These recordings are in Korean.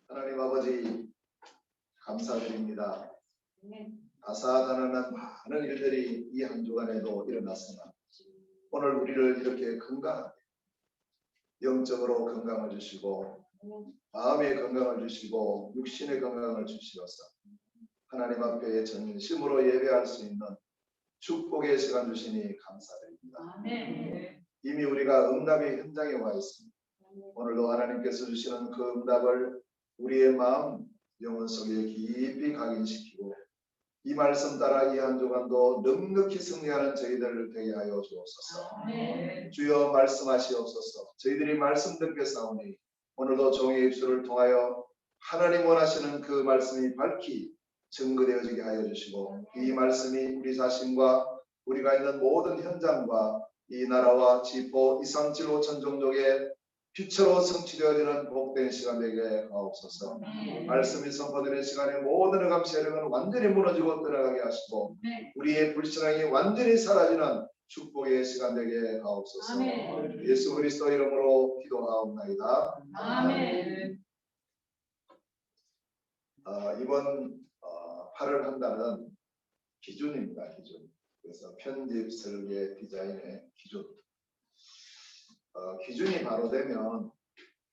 하나님 아버지 감사드립니다. 다사다난한 많은 일들이 이 한 주간에도 일어났으나 오늘 우리를 이렇게 건강하게 영적으로 건강을 주시고 마음의 건강을 주시고 육신의 건강을 주시어서 하나님 앞에 전심으로 예배할 수 있는 축복의 시간 주시니 감사드립니다. 이미 우리가 응답의 현장에 와 있습니다. 오늘도 하나님께서 주시는 그 응답을 우리의 마음, 영혼 속에 깊이 각인시키고 이 말씀 따라 이 한 주간도 넉넉히 승리하는 저희들 되게 하여 주옵소서. 주여 말씀하시옵소서. 저희들이 말씀 듣겠사오니 오늘도 종의 입술을 통하여 하나님 원하시는 그 말씀이 밝히 증거되어지게 하여 주시고 이 말씀이 우리 자신과 우리가 있는 모든 현장과 이 나라와 지포 이상칠 5천 종족의 빛으로 성취되어지는 복된 시간 되게 하옵소서. 말씀이 선포되는 시간에 모든 흑암 세력은 완전히 무너지고 떠나가게 하시고 우리의 불신앙이 완전히 사라지는 축복의 시간 되게 하옵소서. 예수 그리스도 이름으로 기도하옵나이다. 아멘. 이번 8월 한 달은 기준입니다. 기준. 그래서 편집 설계 디자인의 기준. 기준이 바로 되면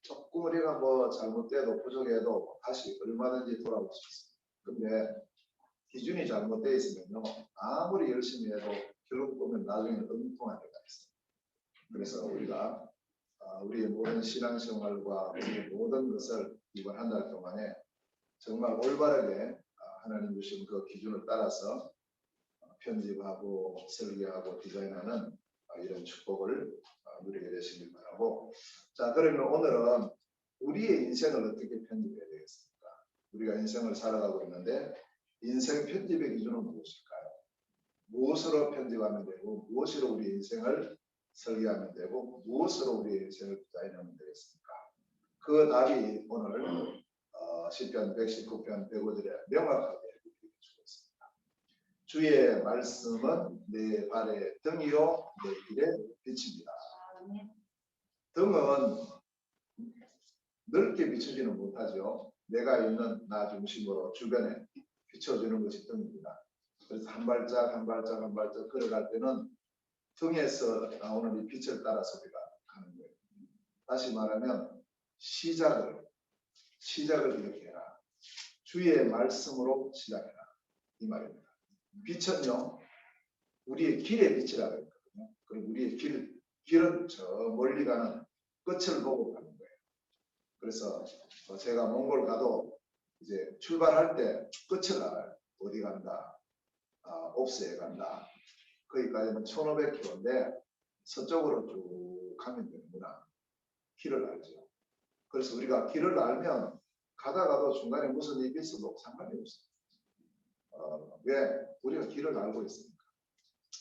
조금 우리가 잘못돼도 부족해도 다시 얼마든지 돌아올 수 있습니다. 근데 기준이 잘못되어 있으면요 아무리 열심히 해도 결국 보면 나중에는 엉뚱한 데가 있습니다. 그래서 우리가 우리의 모든 신앙생활과 우리의 모든 것을 이번 한 달 동안에 정말 올바르게 하나님 주신 그 기준을 따라서 편집하고 설계하고 디자인하는 이런 축복을 누리게 되시길 바라고. 자, 그러면 오늘은 우리의 인생을 어떻게 편집해야 되겠습니까? 우리가 인생을 살아가고 있는데 인생 편집의 기준은 무엇일까요? 무엇으로 편집하면 되고 무엇으로 우리 인생을 설계하면 되고 무엇으로 우리 인생을 디자인하면 되겠습니까? 그 답이 오늘 시편 119편 105절에 명확하게 주고 있습니다. 주의 말씀은 내 발의 등이요 내 길의 빛입니다. 등은 넓게 비추지는 못하죠. 내가 있는 나 중심으로 주변에 비춰주는 것이 등입니다. 그래서 한 발짝 한 발짝 한 발짝 걸어갈 때는 등에서 나오는 이 빛을 따라서 우리가 가는 거예요. 다시 말하면 시작을 이렇게 해라. 주의 말씀으로 시작해라. 이 말입니다. 빛은요 우리의 길의 빛이라고 했거든요. 그리고 우리의 길은 저 멀리 가는 끝을 보고 가는 거예요. 그래서 제가 몽골 가도 이제 출발할 때 끝을 알아요. 어디 간다. 옵스에 간다. 거기까지는 1500km인데 서쪽으로 쭉 가면 되는구나. 길을 알죠. 그래서 우리가 길을 알면 가다가도 중간에 무슨 일이 있어도 상관이 없어요. 왜? 우리가 길을 알고 있으니까.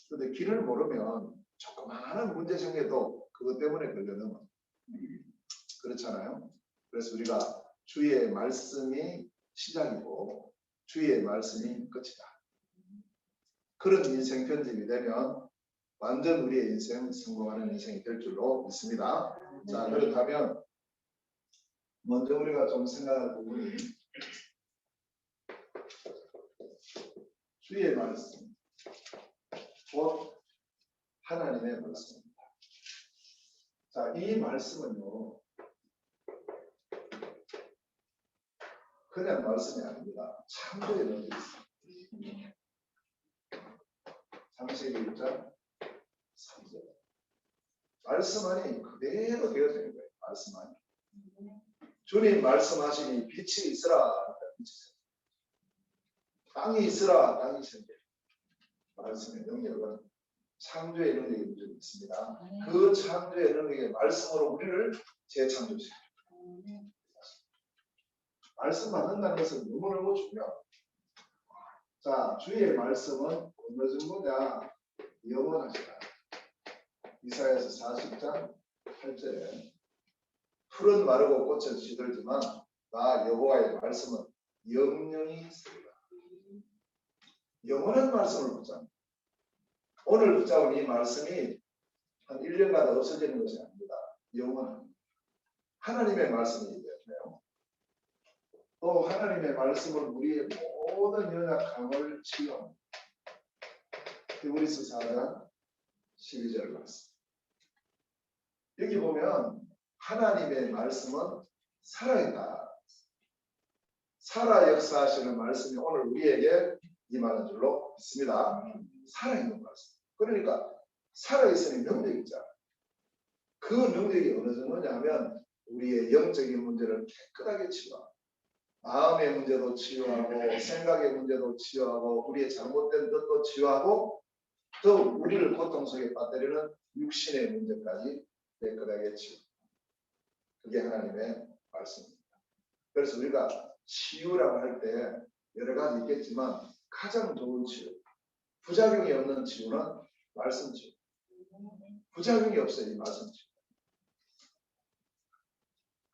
그런데 길을 모르면 조그마한 문제 생겨도 그것 때문에 걸려넘어. 그렇잖아요. 그래서 우리가 주의 말씀이 시작이고 주의 말씀이 끝이다. 그런 인생 편집이 되면 완전 우리의 인생 성공하는 인생이 될 줄로 믿습니다. 자, 그렇다면 먼저 우리가 좀 생각할 부분이 주의 말씀 곧 하나님의 말씀입니다. 자, 이 말씀은요 그냥 말씀이 아닙니다. 창조에 넣어져 있습니다. 창세기 1장 3절. 말씀 안에 그대로 되어져 있는 거예요. 말씀 안에. 주님 말씀하시니 빛이 있으라. 빛이 있으라. 땅이 있으라. 땅이 있으라. 말씀의 능력은 창조의 능력이 무조건 있습니다. 그 창조의 능력의 말씀으로 우리를 재창조시켜요. 말씀 받는다는 것은 너무너무 중요합니다. 자, 주의 말씀은 어느 정도냐? 영원하시다. 이사야서 40장 8절에 풀은 마르고 꽃은 시들지만 나 여호와의 말씀은 영영이 있으리라. 영원한 말씀을 붙잡니다. 오늘 붙잡은 이 말씀이 한 1년마다 없어지는 것이 아닙니다. 영원합니다. 하나님의 말씀이기 때문에요. 또 하나님의 말씀은 우리의 모든 연약함을 치유합니다. 히브리서 4장 12절 말씀. 여기 보면 하나님의 말씀은 살아있다. 살아 역사하시는 말씀이 오늘 우리에게 임하는 줄로 믿습니다. 살아있는 말씀. 그러니까 살아있으니 능력이 있잖아요. 그 능력이 어느 정도냐면 우리의 영적인 문제를 깨끗하게 치유하고 마음의 문제도 치유하고 생각의 문제도 치유하고 우리의 잘못된 것도 치유하고 또 우리를 고통 속에 빠뜨리는 육신의 문제까지 깨끗하게 치유합니다. 그게 하나님의 말씀입니다. 그래서 우리가 치유라고 할 때 여러 가지 있겠지만 가장 좋은 치유, 부작용이 없는 치유는 말씀 치유. 부작용이 없어요, 이 말씀 치유.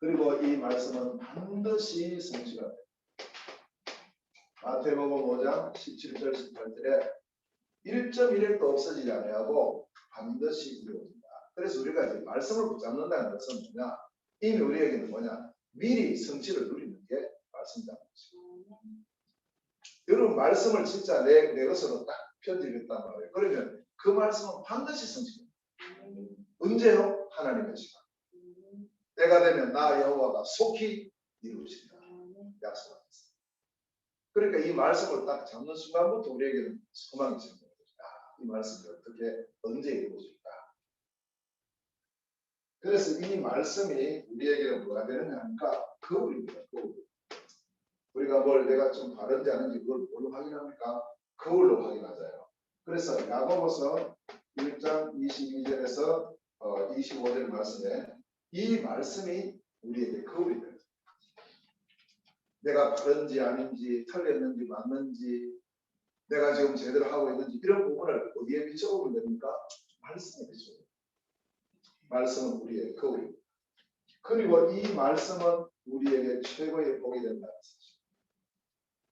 그리고 이 말씀은 반드시 성취가 돼요. 마태복음 5장 17절 18절에 1.1핵도 없어지지 아니하고 반드시 이루어진다. 그래서 우리가 이제 말씀을 붙잡는다는 것은 뭐냐? 이미 우리에게는 뭐냐? 미리 성취를 누리는 게 말씀이다. 여러분 말씀을 진짜 내 것으로 딱 편집했단 말이에요. 그러면 그 말씀은 반드시 성취됩니다. 언제요? 하나님의 시간. 때가 되면 나 여호와가 속히 이루신다. 약속하셨습니다. 그러니까 이 말씀을 딱 잡는 순간부터 우리에게는 소망이 생깁니다. 이 말씀이 어떻게 언제 이루어질까? 그래서 이 말씀이 우리에게는 뭐가 되느냐 하니까 거울입니다. 거울. 우리가 뭘 내가 좀 바른지 아닌지 그걸 뭘로 확인합니까? 거울로 확인하자요. 그래서 야고보서 1장 22절에서 25절 말씀에 이 말씀이 우리에게 거울이 됩니다. 내가 바른지 아닌지 틀렸는지 맞는지 내가 지금 제대로 하고 있는지 이런 부분을 어디에 비춰보면 됩니까? 말씀에 비춰보면 됩니다. 말씀은 우리의 거울입니다. 그리고 이 말씀은 우리에게 최고의 복이 된다는 사실.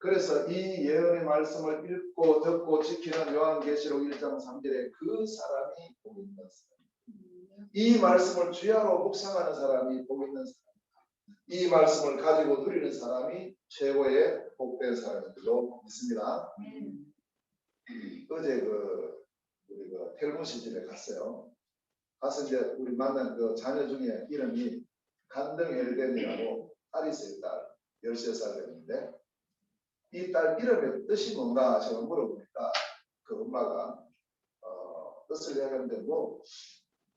그래서 이 예언의 말씀을 읽고 듣고 지키는 요한계시록 1장 3절에 그 사람이 복 있는 사람. 이 말씀을 주야로 묵상하는 사람이 복 있는 사람. 이 말씀을 가지고 누리는 사람이 최고의 복된 사람인 줄로 믿습니다. 어제 우리 텔무시 집에 갔어요. 가서 이제 우리 만난 그 자녀 중에 이름이 간등 엘벤이라고 딸이 있어요. 딸 13살 됐는데 이 딸 이름의 뜻이 뭔가 제가 물어보니까 그 엄마가 뜻을 얘기하는데 뭐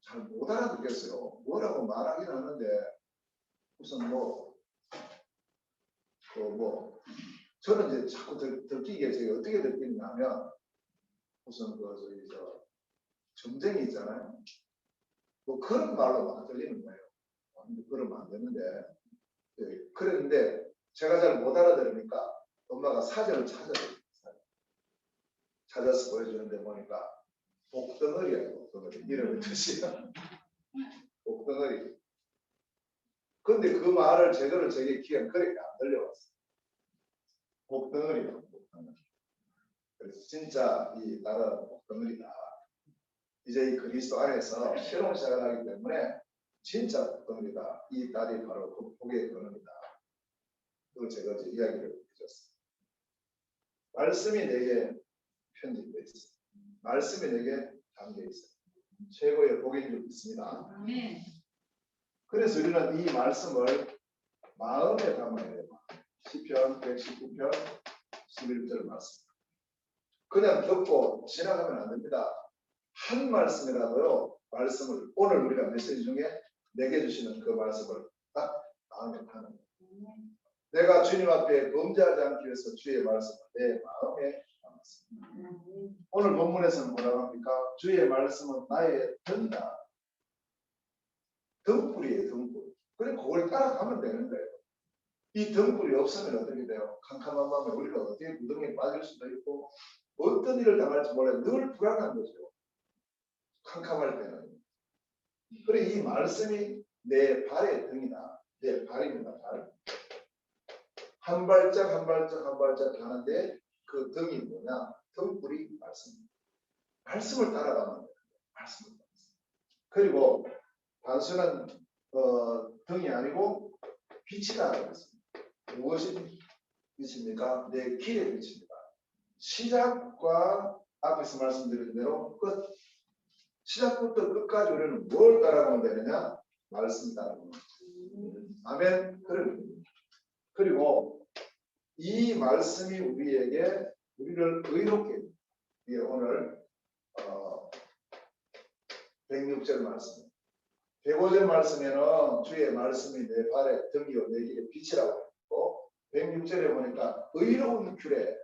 잘 못 알아듣겠어요. 뭐라고 말하긴 하는데 우선 저는 이제 자꾸 듣기게 제가 어떻게 듣기냐면 우선 점쟁이 있잖아요. 뭐 그런 말로 막 들리는 거예요. 그러면 안 되는데 그랬는데 제가 잘 못 알아들으니까 엄마가 사전을 찾아서 보여주는데 보니까 복덩어리야. 복덩어리. 이름의 뜻이야. 복덩어리. 근데 그 말을 제대로 제게 귀에 그렇게 안 들려왔어요. 복덩어리다. 복덩어리. 그래서 진짜 이 나라는 복덩어리다. 이제 이 그리스도 안에서 새로운 시작을 하기 때문에 진짜 복덩어리다. 이 딸이 바로 그 복의 근원이다. 그걸 제가 이제 이야기를 해줬어요. 말씀이 내게 편집되어 있어요. 말씀이 내게 담겨 있어요. 최고의 복인 줄 믿습니다. 그래서 우리는 이 말씀을 마음에 담아야 돼요. 시편 119편 11절 말씀. 그냥 듣고 지나가면 안 됩니다. 한 말씀이라도요. 말씀을 오늘 우리가 메시지 중에 내게 주시는 그 말씀을 딱 마음에 담는 거예요. 내가 주님 앞에 범죄하지 않기 위해서 주의 말씀을 내 마음에 담았습니다. 오늘 본문에서는 뭐라고 합니까? 주의 말씀은 나의 등이다. 등불이에요. 등불. 그리고 그걸 따라가면 되는 거예요. 이 등불이 없으면 어떻게 돼요? 캄캄한 마음에 우리가 어떻게 구덩이에 빠질 수도 있고 어떤 일을 당할지 몰라요. 늘 불안한 거죠. 캄캄할 때는. 그래 이 말씀이 내 발의 등이다. 내 발입니다. 발. 한 발짝 한 발짝 한 발짝 가는데 그 등이 뭐냐? 등불이 말씀입니다. 말씀을 따라가면 돼요. 말씀을 따라가면. 그리고 단순한 등이 아니고 빛이다 그랬습니다. 무엇이 빛입니까? 내 길의 빛입니다. 시작과 앞에서 말씀드린 대로 끝. 시작부터 끝까지 우리는 뭘 따라가면 되느냐? 말씀 따라가면 됩니다. 아멘. 그리고 이 말씀이 우리에게 우리를 의롭게 해요. 이게 오늘 106절 말씀. 105절 말씀에는 주의 말씀이 내 발에 등이요 내 길에 빛이라고 했고 106절에 보니까 의로운 규례,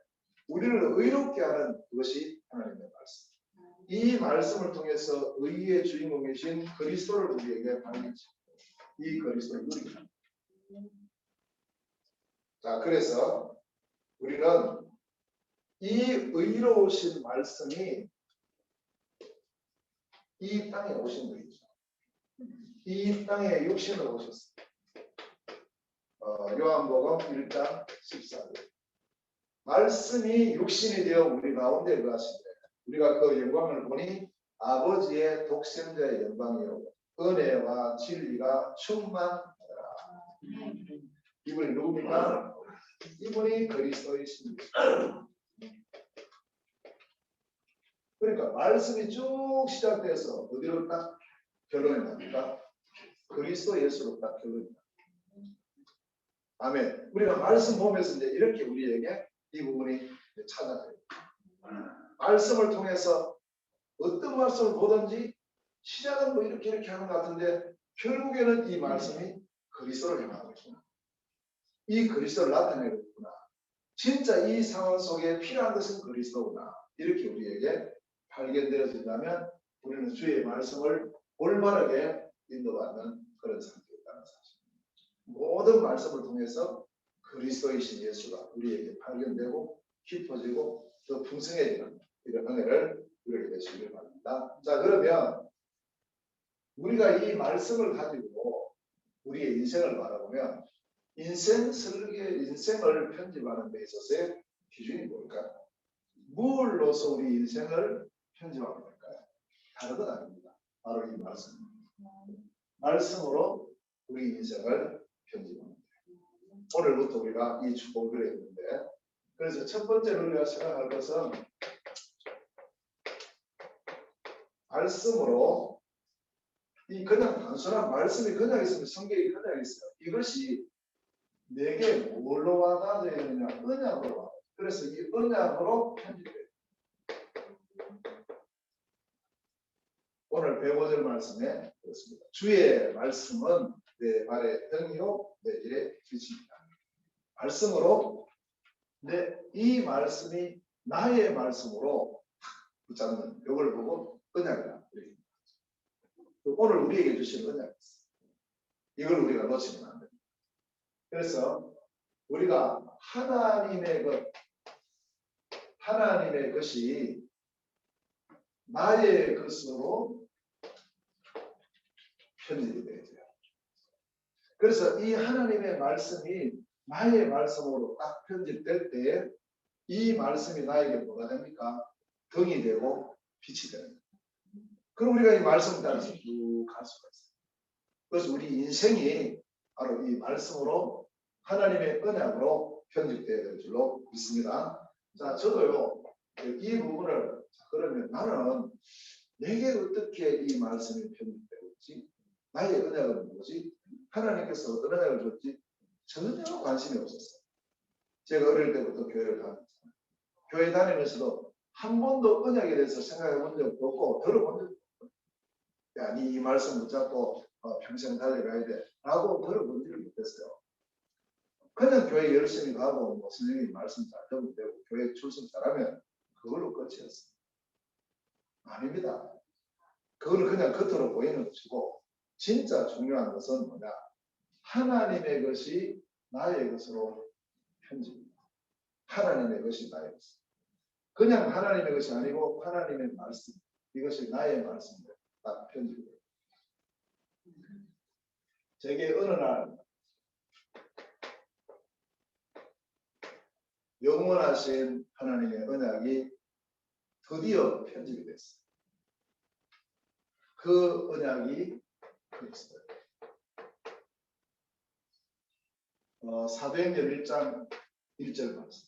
우리를 의롭게 하는 그것이 하나님의 말씀. 이 말씀을 통해서 의의 주인공이신 그리스도를 우리에게 발견시키고 이 그리스도를 누리게 합니다. 자, 그래서 우리는 이 의로우신 말씀이 이 땅에 오신 거죠. 이 땅에 육신으로 오셨습니다. 요한복음 1장 14절. 말씀이 육신이 되어 우리 가운데 거하시되 우리가 그 영광을 보니 아버지의 독생자의 영광이요 은혜와 진리가 충만하더라. 이분이 누굽니까? 이분이 그리스도이십니다. 그러니까 말씀이 쭉 시작돼서 어디로 딱 결론이 납니까? 그리스도 예수로 딱 결론이 납니다. 아멘. 우리가 말씀 보면서 이제 이렇게 우리에게 이 부분이 찾아져요. 말씀을 통해서 어떤 말씀을 보든지 시작은 뭐 이렇게 하는 것 같은데 결국에는 이 말씀이 그리스도를 향하고 있구나. 이 그리스도를 나타내고 있구나. 진짜 이 상황 속에 필요한 것은 그리스도구나. 이렇게 우리에게 발견되어진다면 우리는 주의 말씀을 올바르게 인도받는 그런 상태에 있다는 사실. 모든 말씀을 통해서 그리스도이신 예수가 우리에게 발견되고 깊어지고 더 풍성해지는 이런 은혜를 누리게 되시길 바랍니다. 자, 그러면 우리가 이 말씀을 가지고 우리의 인생을 바라보면 인생 설계, 인생을 편집하는 데 있어서의 기준이 뭘까요? 무엇으로서 우리 인생을 편집하면 될까요? 다른 건 아닙니다. 바로 이 말씀. 말씀으로 우리 인생을 편집합니다. 오늘부터 우리가 이 축복을 했는데, 그래서 첫 번째로 우리가 생각할 것은 말씀으로 이 그냥 단순한 말씀이 그냥 있으면 성경이 그냥 있어요. 이것이 내게 뭘로 와닿아야 되느냐? 언약으로 와. 그래서 이 언약으로 편집돼요. 오늘 105절 말씀에 그렇습니다. 주의 말씀은 내 발의 등이요 내 길의 빛입니다. 말씀으로 이 말씀이 나의 말씀으로 붙잡는 이걸 보고 언약이다. 오늘 우리에게 주신 언약이 있어요. 이걸 우리가 놓치면 안 됩니다. 그래서 우리가 하나님의 것이 나의 것으로 편집이 되어야 돼요. 그래서 이 하나님의 말씀이 나의 말씀으로 딱 편집될 때 이 말씀이 나에게 뭐가 됩니까? 등이 되고 빛이 되는 거예요. 그럼 우리가 이 말씀 따라서 쭉 갈 수가 있어요. 그래서 우리 인생이 바로 이 말씀으로 하나님의 언약으로 편집되어야 될 줄로 믿습니다. 자, 저도요 이 부분을 그러면 나는 내게 어떻게 이 말씀이 편집되고 있지? 나의 언약은 뭐지? 하나님께서 어떤 언약을 줬지? 전혀 관심이 없었어요. 제가 어릴 때부터 교회를 다녔어요. 교회 다니면서도 한 번도 언약에 대해서 생각해 본 적도 없고 들어본 적도 없어요. 야, 니 이 말씀 붙잡고 평생 달려가야 돼 라고 들어본 적이 못했어요. 그냥 교회 열심히 가고 뭐 선생님 말씀 잘 듣면 되고 교회 출석 잘하면 그걸로 끝이었어요. 아닙니다. 그거는 그냥 겉으로 보이는 것이고 진짜 중요한 것은 뭐냐? 하나님의 것이 나의 것으로 편집입니다. 하나님의 것이 나의 것. 그냥 하나님의 것이 아니고 하나님의 말씀. 이것이 나의 말씀으로 딱 편집돼요. 제게 어느 날 영원하신 하나님의 언약이 드디어 편집이 됐어요. 그 언약이 그리스도예요. 사도행전 1장 1절 말씀.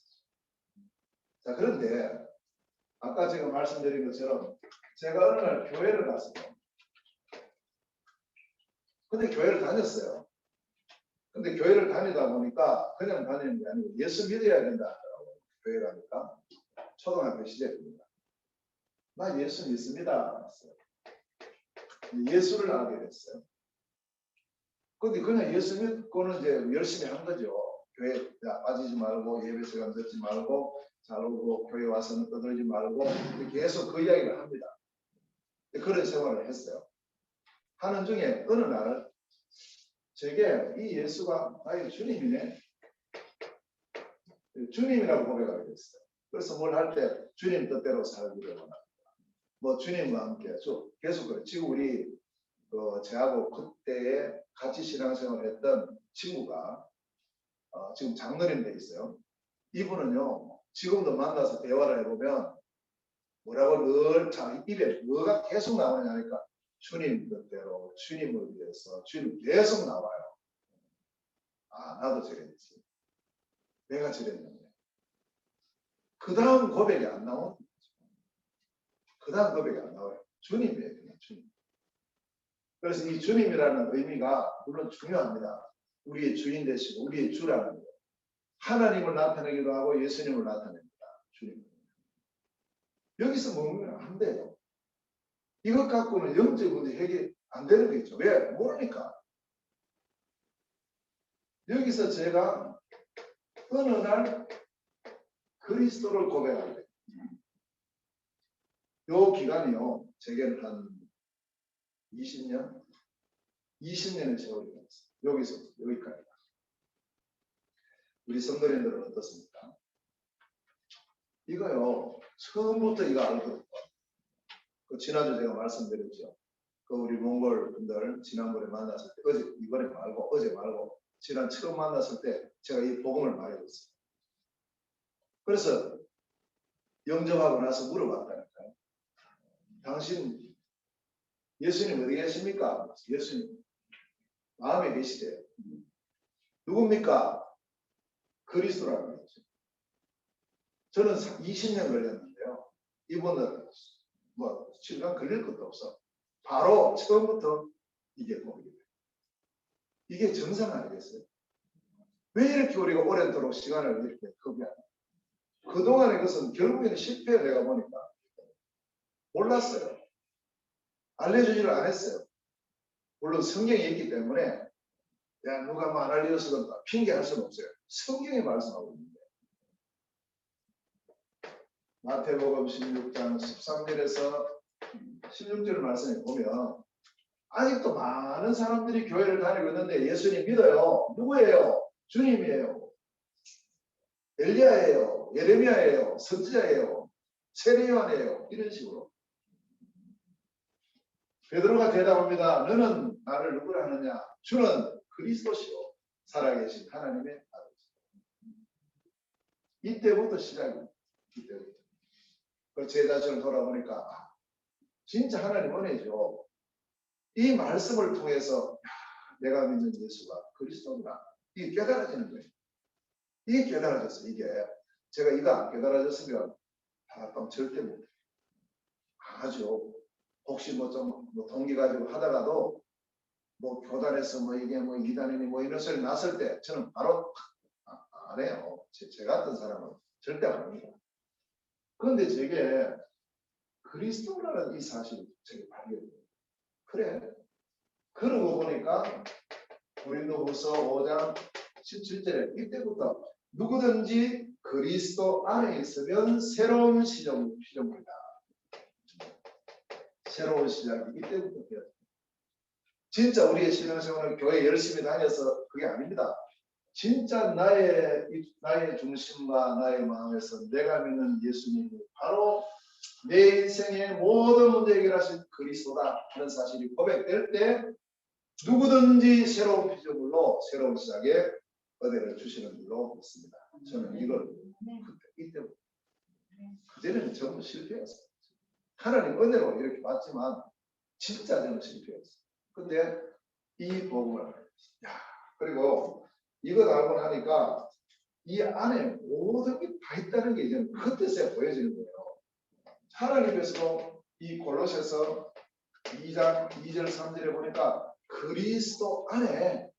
자, 그런데 아까 제가 말씀드린 것처럼 제가 어느 날 교회를 갔어요. 근데 교회를 다녔어요. 근데 교회를 다니다 보니까 그냥 다니는 게 아니고 예수 믿어야 된다 하더라고요. 교회 가니까 초등학교 시절입니다. 나 예수 믿습니다. 예수를 알게 됐어요. 근데 그냥 예수 믿고는 이제 열심히 한 거죠. 교회 빠지지 말고 예배 시간 듣지 말고 잘 오고 교회 와서는 떠들지 말고 계속 그 이야기를 합니다. 그런 생활을 했어요. 하는 중에 어느 날 제게 이 예수가 나의 주님이네. 주님이라고 고백하게 됐어요. 그래서 뭘 할 때 주님 뜻대로 살기를 원합니다. 뭐 주님과 함께 계속 그래. 지금 우리 저하고 그때에 같이 신앙생활을 했던 친구가 지금 장로님 돼 있어요. 이분은요 지금도 만나서 대화를 해보면 뭐라고 늘 자기 입에 뭐가 계속 나오냐니까 주님 뜻대로 주님을 위해서 주님 계속 나와요. 아 나도 저랬지. 내가 저랬는데 그 다음 고백이 안 나오는 거죠. 그 다음 고백이 안 나와요. 주님이에요. 그냥 주님. 그래서 이 주님이라는 의미가 물론 중요합니다. 우리의 주인 되시고 우리의 주라는 거예요. 하나님을 나타내기도 하고 예수님을 나타냅니다. 주님. 여기서 머물면 안 돼요. 이것 갖고는 영적 문제 해결 안 되는 거겠죠. 왜? 모르니까. 여기서 제가 어느 날 그리스도를 고백할 때, 요 기간이요, 제게는 한 20년? 20년의 세월이 걸렸어요. 여기서부터 여기까지. 우리 성도님들은 어떻습니까? 이거요, 처음부터 이거 알거든요. 지난주 제가 말씀드렸죠. 우리 몽골 분들 지난번에 만났을 때, 이번에 말고, 어제 말고, 지난 처음 만났을 때 제가 이 복음을 말해줬어요. 그래서 영접하고 나서 물어봤다니까요. 당신 예수님 어디 계십니까? 예수님 마음에 계시대요. 누굽니까? 그리스도라는 거죠. 저는 20년 걸렸는데요. 이분은 뭐 시간 걸릴 것도 없어. 바로 처음부터 이게 보이게 돼요. 이게 정상 아니겠어요? 왜 이렇게 우리가 오랜도록 시간을 이렇게 허비하냐? 그동안의 것은 결국에는 실패해 내가 보니까 몰랐어요. 알려주지를 않았어요. 물론 성경이 있기 때문에 야 누가 뭐 안 알려줘서 핑계할 수는 없어요. 성경이 말씀하고 있는데 마태복음 16장 13절에서 16절 말씀에 보면 아직도 많은 사람들이 교회를 다니고 있는데 예수님 믿어요. 누구예요? 주님이에요. 엘리야예요. 예레미야예요. 선지자예요. 세례요한이에요. 이런 식으로 베드로가 대답합니다. 너는 나를 누구라 하느냐? 주는 그리스도시요 살아계신 하나님의 아들이시다. 이때부터 시작입니다. 이때부터. 제 자신을 돌아보니까 진짜 하나님 은혜죠. 이 말씀을 통해서 내가 믿는 예수가 그리스도구나. 이게 깨달아지는 거예요. 이게 깨달아졌어요. 이게 제가 이거 안 깨달아졌으면 절대 못해요. 아주 혹시 좀 동기 가지고 하다가도 교단에서 이게 이단이니 이런 소리 났을 때 저는 바로 안 해요. 제 같은 사람은 절대 안 합니다. 그런데 제게 그리스도라는 이 사실이 제게 발견돼요. 그래. 그러고 보니까 고린도후서 5장 17절에 이때부터 누구든지 그리스도 안에 있으면 새로운 시점입니다. 새로운 시작이 이때부터 되었습니다. 진짜 우리의 신앙생활은 교회 열심히 다녀서 그게 아닙니다. 진짜 나의 중심과 나의 마음에서 내가 믿는 예수님이 바로 내 인생의 모든 문제 해결하신 그리스도다 하는 사실이 고백될 때 누구든지 새로운 피조물로 새로운 시작에 은혜를 주시는 줄로 믿습니다. 저는 이걸 이때부터 그전에는 전부 실패였어요. 하나님 은혜로 이렇게 봤지만 진짜 저는 실패였어요. 근데 이 복음을 그리고 이것 알고 나니까 이 안에 모든 게 다 있다는 게 이제 겉에서 보여지는 거예요. 하나님께서도 이 골로새서 2장 2절 3절에 보니까 그리스도 안에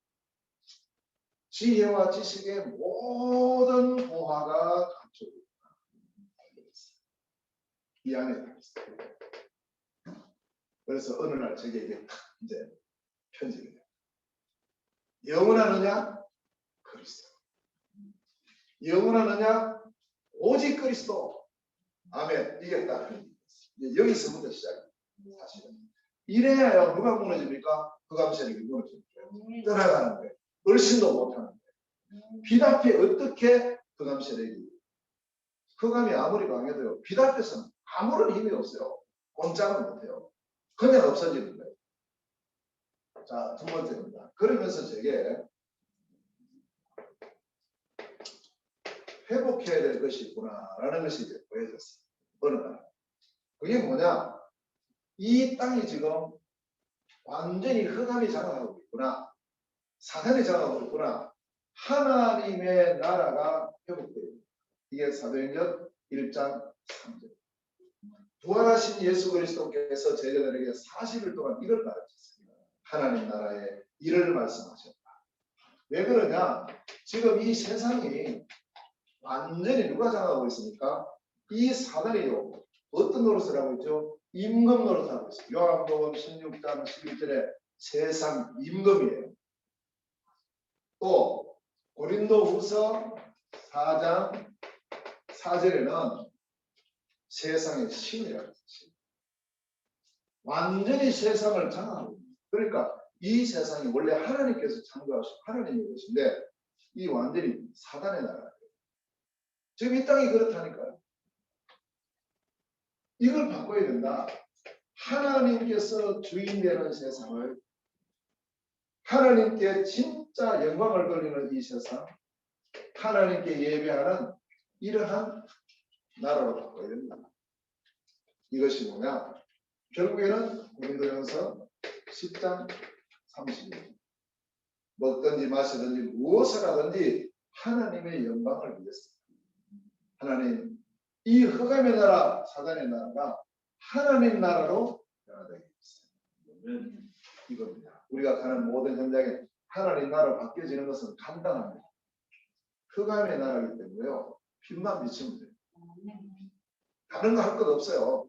지혜와 지식의 모든 보화가 감춰져 있다. 이 안에 다 있어요. 그래서 어느 날 제게 이게 딱 이제 편집이 돼요. 영원하느냐? 그리스도. 영원하느냐? 오직 그리스도. 아멘. 이게 딱 편집이 됐어요. 여기서부터 시작입니다. 사실은. 이래야 누가 무너집니까? 흑암 세력이 무너집니다. 떠나가는 거예요. 얼씬도 못하는 거예요. 빛 앞에 어떻게 흑암 세력이 흑암이 아무리 강해도요. 빛 앞에서는 아무런 힘이 없어요. 꼼짝은 못해요. 그냥 없어지는 거예요. 자, 두 번째입니다. 그러면서 제게 회복해야 될 것이 있구나라는 것이 이제 보여졌어요. 어느 날. 그게 뭐냐? 이 땅이 지금 완전히 흑암이 장악하고 있구나. 사단이 장악하고 있구나. 하나님의 나라가 회복돼요. 이게 사도행전 1장 3절. 부활하신 예수 그리스도께서 제자들에게 40일 동안 이걸 가르쳤습니다. 하나님 나라의 일을 말씀하셨다. 왜 그러냐? 지금 이 세상이 완전히 누가 장악하고 있습니까? 이 사단이요. 어떤 노릇을 하고 있죠? 임금 노릇을 하고 있어요. 요한복음 16장 11절에 세상 임금이에요. 또 고린도후서 4장 4절에는 세상의 신이라고 했어요. 완전히 세상을 장악하고 있어요. 그러니까 이 세상이 원래 하나님께서 창조하신 하나님의 것인데 이 완전히 사단의 나라예요. 지금 이 땅이 그렇다니까요. 이걸 바꿔야 된다. 하나님께서 주인 되는 세상을 하나님께 진짜 영광을 돌리는 이 세상 하나님께 예배하는 이러한 나라로 바꿔야 된다. 이것이 뭐냐? 결국에는 고린도전서 10장 30절 먹든지 마시든지 무엇을 하든지 하나님의 영광을 위해서 하나님 이 흑암의 나라 사단의 나라가 하나님 나라로 변화되게 했어요. 이겁니다. 우리가 가는 모든 현장에 하나님 나라로 바뀌어지는 것은 간단합니다. 흑암의 나라이기 때문에요. 빛만 비치면 돼요. 다른 거 할 것 없어요.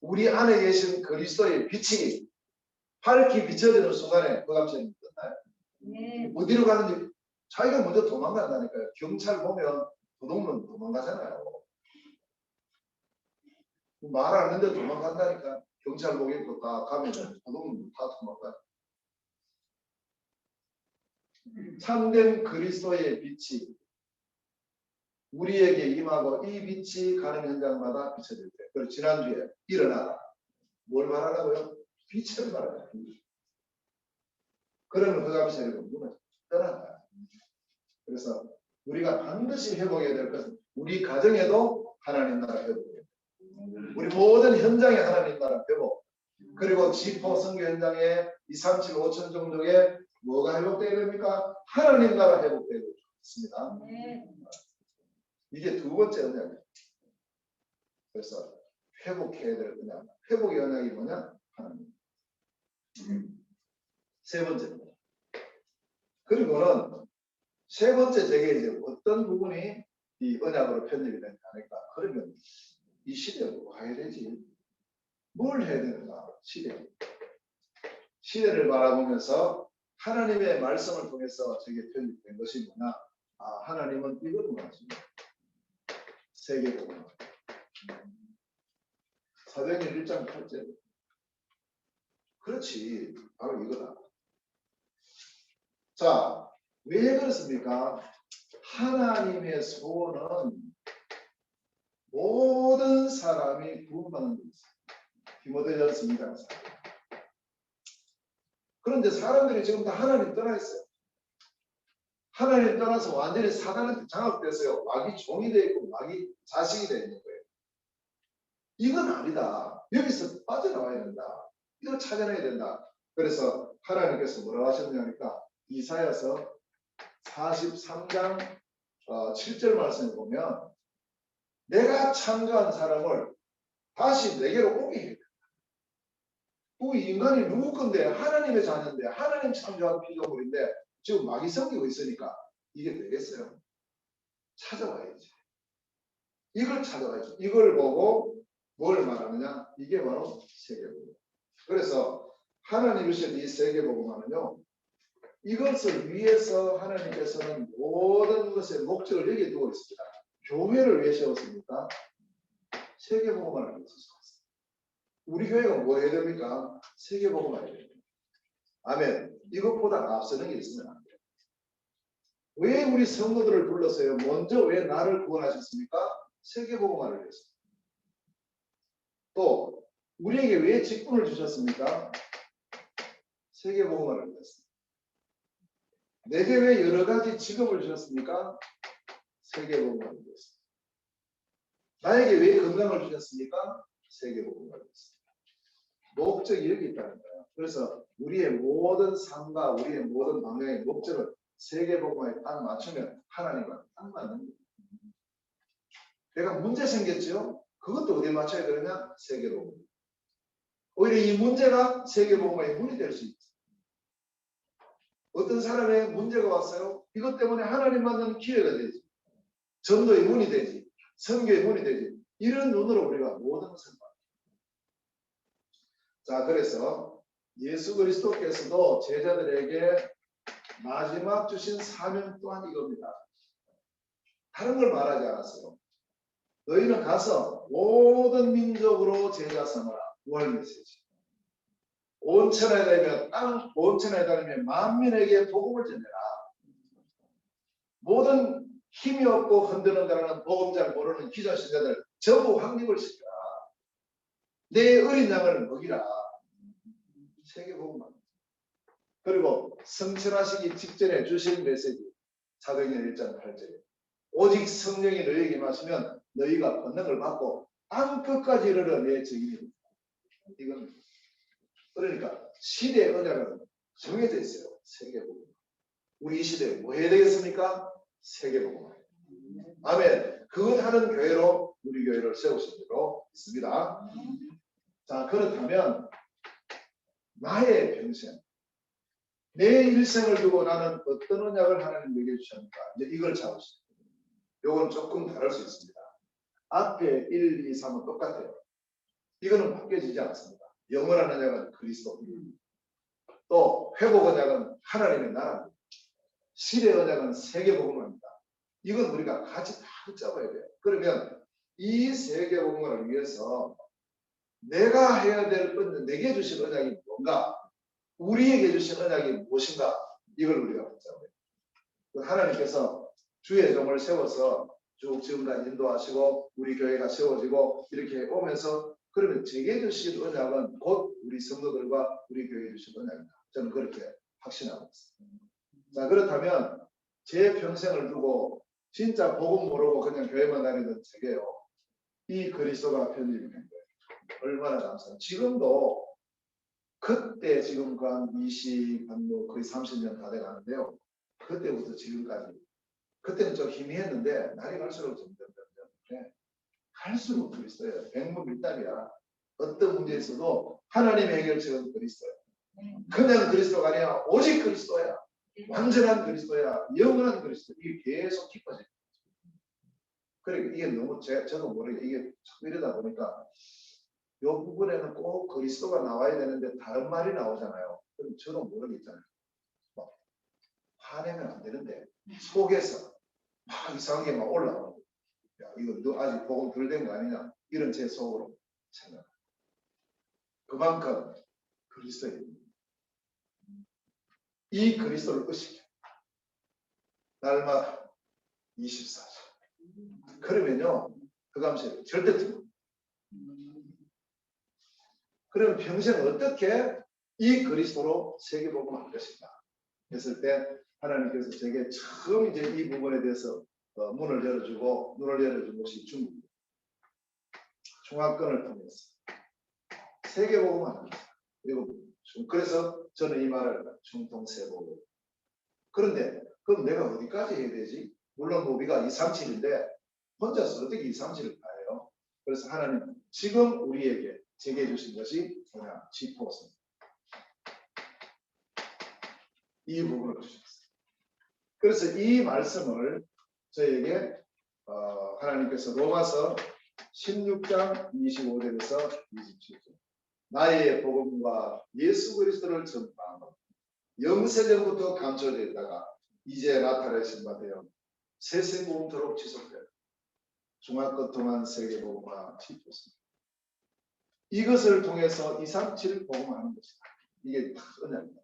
우리 안에 계신 그리스도의 빛이 밝게 비춰지는 순간에 흑암세력이 끝나요. 어디로 가는지 자기가 먼저 도망간다니까요. 경찰 보면 도둑놈 도망가잖아요. 말 안 했는데 도망간다니까. 경찰 보겠고 다 가면 도둑놈 다 도망가요. 참된 그리스도의 빛이 우리에게 임하고 이 빛이 가는 현장마다 비춰질 때. 그리고 지난주에 일어나라. 뭘 말하라고요? 빛을 말하라. 그러면 흑암 세력은 무너져 떠난다. 그래서 우리가 반드시 회복해야 될 것은 우리 가정에도 하나님 나라 회복해야 돼. 우리 모든 현장에 하나님 나라 회복. 그리고 지포 선교 현장에 2, 3, 7, 5천 종족에 뭐가 회복되어야 됩니까? 하나님 나라 회복되어야 됩니다. 이게 두 번째 언약이에요. 그래서 회복해야 될 언약. 회복의 언약이 뭐냐? 하나님. 세 번째입니다. 그리고는 세 번째 제게 이제 어떤 부분이 이 언약으로 편집이 되지 않을까? 그러면 이 시대로 가야 되지. 뭘 해야 되는가? 시대를 바라보면서 하나님의 말씀을 통해서 제게 편집된 것이 뭐냐? 아, 하나님은 이걸 원하십니다. 세계적으로. 사도행전 1장 8절. 그렇지. 바로 이거다. 자, 왜 그렇습니까? 하나님의 소원은 모든 사람이 구원받는 것입니다. 디모데전서 2장 4절. 그런데 사람들이 지금 다 하나님 떠나 있어요. 하나님 떠나서 완전히 사단한테 장악돼서요. 마귀 종이 되어 있고 마귀 자식이 되어 있는 거예요. 이건 아니다. 여기서 빠져나와야 된다. 이걸 찾아내야 된다. 그래서 하나님께서 뭐라고 하셨냐니까 이사야서 43장 7절 말씀을 보면 내가 창조한 사람을 다시 내게로 오게 해. 그 인간이 누구 건데 하나님의 자녀인데 하나님 창조한 피조물인데 지금 마귀 섬기고 있으니까 이게 되겠어요? 찾아와야지. 이걸 찾아와야죠. 이걸 보고 뭘 말하느냐? 이게 바로 세계복음. 그래서 하나님이 주신 이 세계복음은요. 이것을 위해서 하나님께서는 모든 것의 목적을 여기에 두고 있습니다. 교회를 왜 세웠습니까? 세계복음을 위해서 세웠습니다. 우리 교회가 뭐 해야 됩니까? 세계복음을 해야 됩니다. 아멘. 이것보다 앞서는 게 있으면 안 돼요. 왜 우리 성도들을 불렀어요? 먼저 왜 나를 구원하셨습니까? 세계복음을 위해서. 또 우리에게 왜 직분을 주셨습니까? 세계복음을 위해서. 내게 왜 여러 가지 직업을 주셨습니까? 세계복음을 위해서. 나에게 왜 건강을 주셨습니까? 세계복음을 위해서. 목적이 여기 있다는 거예요. 그래서 우리의 모든 삶과 우리의 모든 방향의 목적을 세계복음에 딱 맞추면 하나님과 딱 맞는 거예요. 내가 문제 생겼죠? 그것도 어디에 맞춰야 되느냐? 세계복음. 오히려 이 문제가 세계복음의 문이 될 수 있어요. 어떤 사람의 문제가 왔어요? 이것 때문에 하나님 만나는 기회가 되지. 전도의 문이 되지. 선교의 문이 되지. 이런 눈으로 우리가 모든 것을 봐요. 자, 그래서 예수 그리스도께서도 제자들에게 마지막 주신 사명 또한 이겁니다. 다른 걸 말하지 않았어요. 너희는 가서 모든 민족으로 제자 삼으라. 월 메시지. 온 천하에 다니며 온 천하에 다니며 만민에게 복음을 전해라. 모든 힘이 없고 흔들흔들하는 복음 잘 모르는 기존 신자들 전부 확립을 시켜라. 내 어린 양을 먹이라. 세계복음만. 그리고 성천하시기 직전에 주신 메시지 사도행전 1장 8절에 오직 성령이 너희에게 임하시면 너희가 권능을 받고 땅 끝까지 이르러 내 증인입니다. 이건 그러니까 시대의 언약은 정해져 있어요. 세계복음. 우리 이 시대에 뭐 해야 되겠습니까? 세계복음. 아멘. 그것 하는 교회로 우리 교회를 세우신 대로 있습니다. 자, 그렇다면 나의 평생, 내 일생을 두고 나는 어떤 언약을 하나님 내게 주셨는가? 이제 이걸 잡으시죠. 요건 조금 다를 수 있습니다. 앞에 1, 2, 3은 똑같아요. 이거는 바뀌어지지 않습니다. 영원한 언약은 그리스도. 또 회복 언약은 하나님의 나라입니다. 시대 언약은 세계복음입니다. 이건 우리가 같이 다 붙잡아야 돼요. 그러면 이 세계복음을 위해서 내가 해야 될 건 내게 주신 언약이 뭔가? 우리에게 주신 언약이 무엇인가? 이걸 우리가 붙잡아야 돼요. 하나님께서 주의 종을 세워서 쭉 지금까지 인도하시고 우리 교회가 세워지고 이렇게 오면서 그러면 제게 주신 언약은 곧 우리 성도들과 우리 교회에 주신 언약입니다. 저는 그렇게 확신하고 있습니다. 자, 그렇다면 제 평생을 두고 진짜 복음 모르고 그냥 교회만 다니던 제게요. 이 그리스도가 편집된 거예요. 얼마나 감사해요. 지금도 그때 지금 한 20, 거의 30년 다 돼가는데요. 그때부터 지금까지. 그때는 좀 희미했는데 날이 갈수록 점점 갈수록 그리스도예요. 백무밀답이야. 어떤 문제에 있어도 하나님의 해결책은 그리스도예요. 그냥 그리스도가 아니야. 오직 그리스도야. 완전한 그리스도야. 영원한 그리스도. 이게 계속 깊어져요. 그러니까 이게 너무 저도 모르게 이게 자꾸 이러다 보니까 이 부분에는 꼭 그리스도가 나와야 되는데 다른 말이 나오잖아요. 그럼 저도 모르게 있잖아요. 막 화내면 안 되는데 속에서 막 이상한 게 막 올라오고 야 이거 너 아직 복음 덜 된 거 아니냐 이런 제 속으로 생각합니다. 그만큼 그리스도입니다. 이 그리스도를 의식해. 날마다 24시. 그러면요. 그 감사해요. 절대 틀려. 그러면 평생 어떻게 이 그리스도로 세계복음을 할 것인가 했을 때 하나님께서 제게 처음 이제 이 부분에 대해서 문을 열어주고 눈을 열어준 것이 중국입니다. 중화권을 통해서 세계복음을 합니다. 그리고 그래서 저는 이 말을 중통세복음. 그런데 그럼 내가 어디까지 해야 되지? 물론 뭐 우리가 237인데 혼자서 어떻게 237을 다 해요? 그래서 하나님 지금 우리에게 제게 주신 것이 뭐냐? 지포스. 이 부분을 주셨어요. 그래서 이 말씀을 저에게 하나님께서 로마서 16장 25절에서 27절 나의 복음과 예수 그리스도를 전파하는 영세전부터 감춰져 있다가 이제 나타내신 바 되어 세세무음토록 지속되는 중화껏 통한 세계복음화 지포스. 이것을 통해서 237을 복음하는 것이다. 이게 딱 은혜입니다.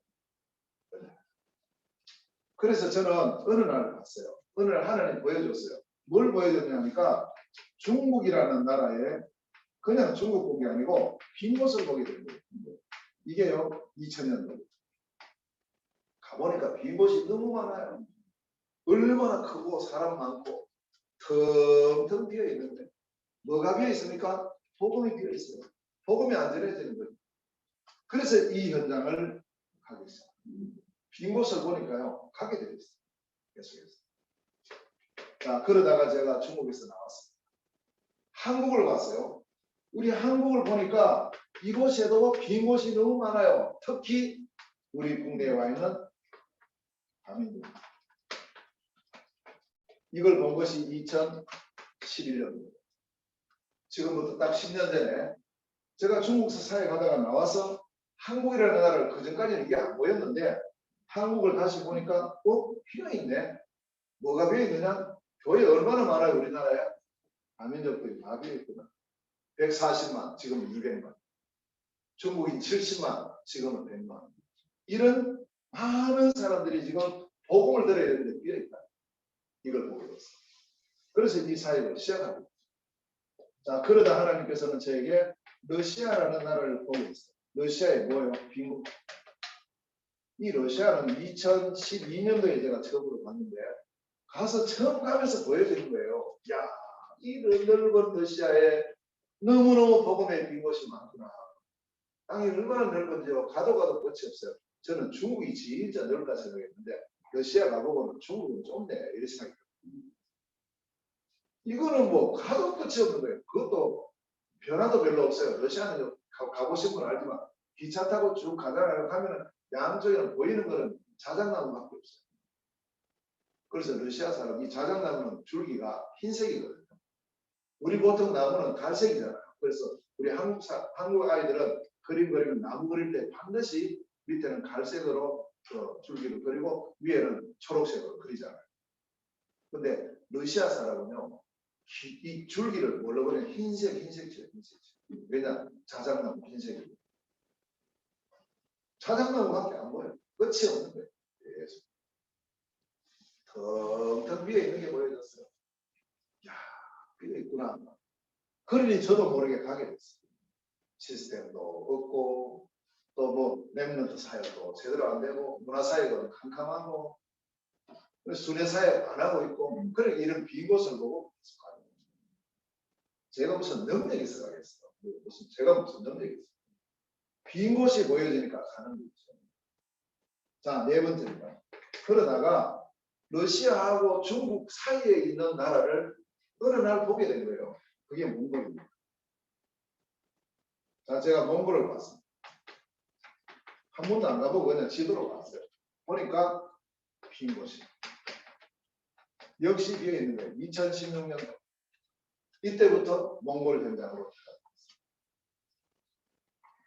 그래서 저는 어느 날 봤어요. 어느 날 하나님 보여줬어요. 뭘 보여줬냐니까 중국이라는 나라에 그냥 중국 본 게 아니고 빈 곳을 보게 된 거예요. 이게요 2000년도 가보니까 빈 곳이 너무 많아요. 얼마나 크고 사람 많고 텅텅 비어 있는데 뭐가 비어 있습니까? 복음이 비어 있어요. 복음이 안 전해지는 거예요. 그래서 이 현장을 가게 했어요. 빈 곳을 보니까요 가게 되어 있어요. 계속해서. 자, 그러다가 제가 중국에서 나왔습니다. 한국을 왔어요. 우리 한국을 보니까 이곳에도 빈 곳이 너무 많아요. 특히 우리 국내에 와 있는 다민족. 이걸 본 것이 2011년입니다. 지금부터 딱 10년 전에 제가 중국에서 사회 가다가 나와서 한국이라는 나라를 그전까지는 이게 안 보였는데 한국을 다시 보니까 비어있네. 뭐가 비어있느냐? 교회 얼마나 많아요 우리나라에? 다민족들이 다 비어있구나. 140만 지금은 200만. 중국인 70만 지금은 100만. 이런 많은 사람들이 지금 복음을 들어야 되는데 비어있다. 이걸 보게 됐어요. 그래서 이 사역을 시작합니다. 자, 그러다 하나님께서는 저에게 러시아라는 나라를 보게 했어요. 러시아에 뭐예요? 빈국. 이 러시아는 2012년도에 제가 처음으로 갔는데 가서 처음 가면서 보여지는 거예요. 야, 이 넓은 러시아에 너무너무 복음의 빈 곳이 많구나. 땅이 얼마나 넓은지요. 가도 끝이 없어요. 저는 중국이 진짜 넓다 생각했는데 러시아 가보고는 중국은 좁네 이렇게 생각했어요. 이거는 뭐 가도 끝이 없는 거예요. 그것도 변화도 별로 없어요. 러시아는 가보신 분 알지만 기차 타고 쭉 가잖아요. 가면은 양쪽에는 보이는 거는 자작나무밖에 없어요. 그래서 러시아 사람 이 자작나무는 줄기가 흰색이거든요. 우리 보통 나무는 갈색이잖아요. 그래서 우리 한국 아이들은 그림 그리면 나무 그릴 때 반드시 밑에는 갈색으로 줄기를 그리고 위에는 초록색으로 그리잖아요. 근데 러시아 사람은요. 이 줄기를 뭘로 그려? 흰색이에요. 왜냐? 자작나무 흰색이에요. 자작나무밖에 안 보여요. 끝이 없는 거예요. 계속. 텅텅 비어 있는 게 보여졌어요. 야, 비어 있구나. 그러니 저도 모르게 가게 됐어요. 시스템도 없고 또 뭐 랩런트 사역도 제대로 안 되고 문화 사역은 캄캄하고 순회 사역 안 하고 있고 그러니까 이런 빈 곳을 보고 계속 가는 거예요. 제가 무슨 능력이 있어 가겠어요. 제가 무슨 능력이 있어. 빈 곳이 보여지니까 가는 거죠. 자, 네 번째입니다. 그러다가 러시아하고 중국 사이에 있는 나라를 어느 날 보게 된 거예요. 그게 몽골입니다. 자, 제가 몽골을 봤습니다. 한 번도 안 가보고 그냥 지도로 봤어요. 보니까 빈 곳이. 역시 비어 있는 거예요. 2016년 이때부터 몽골 현장으로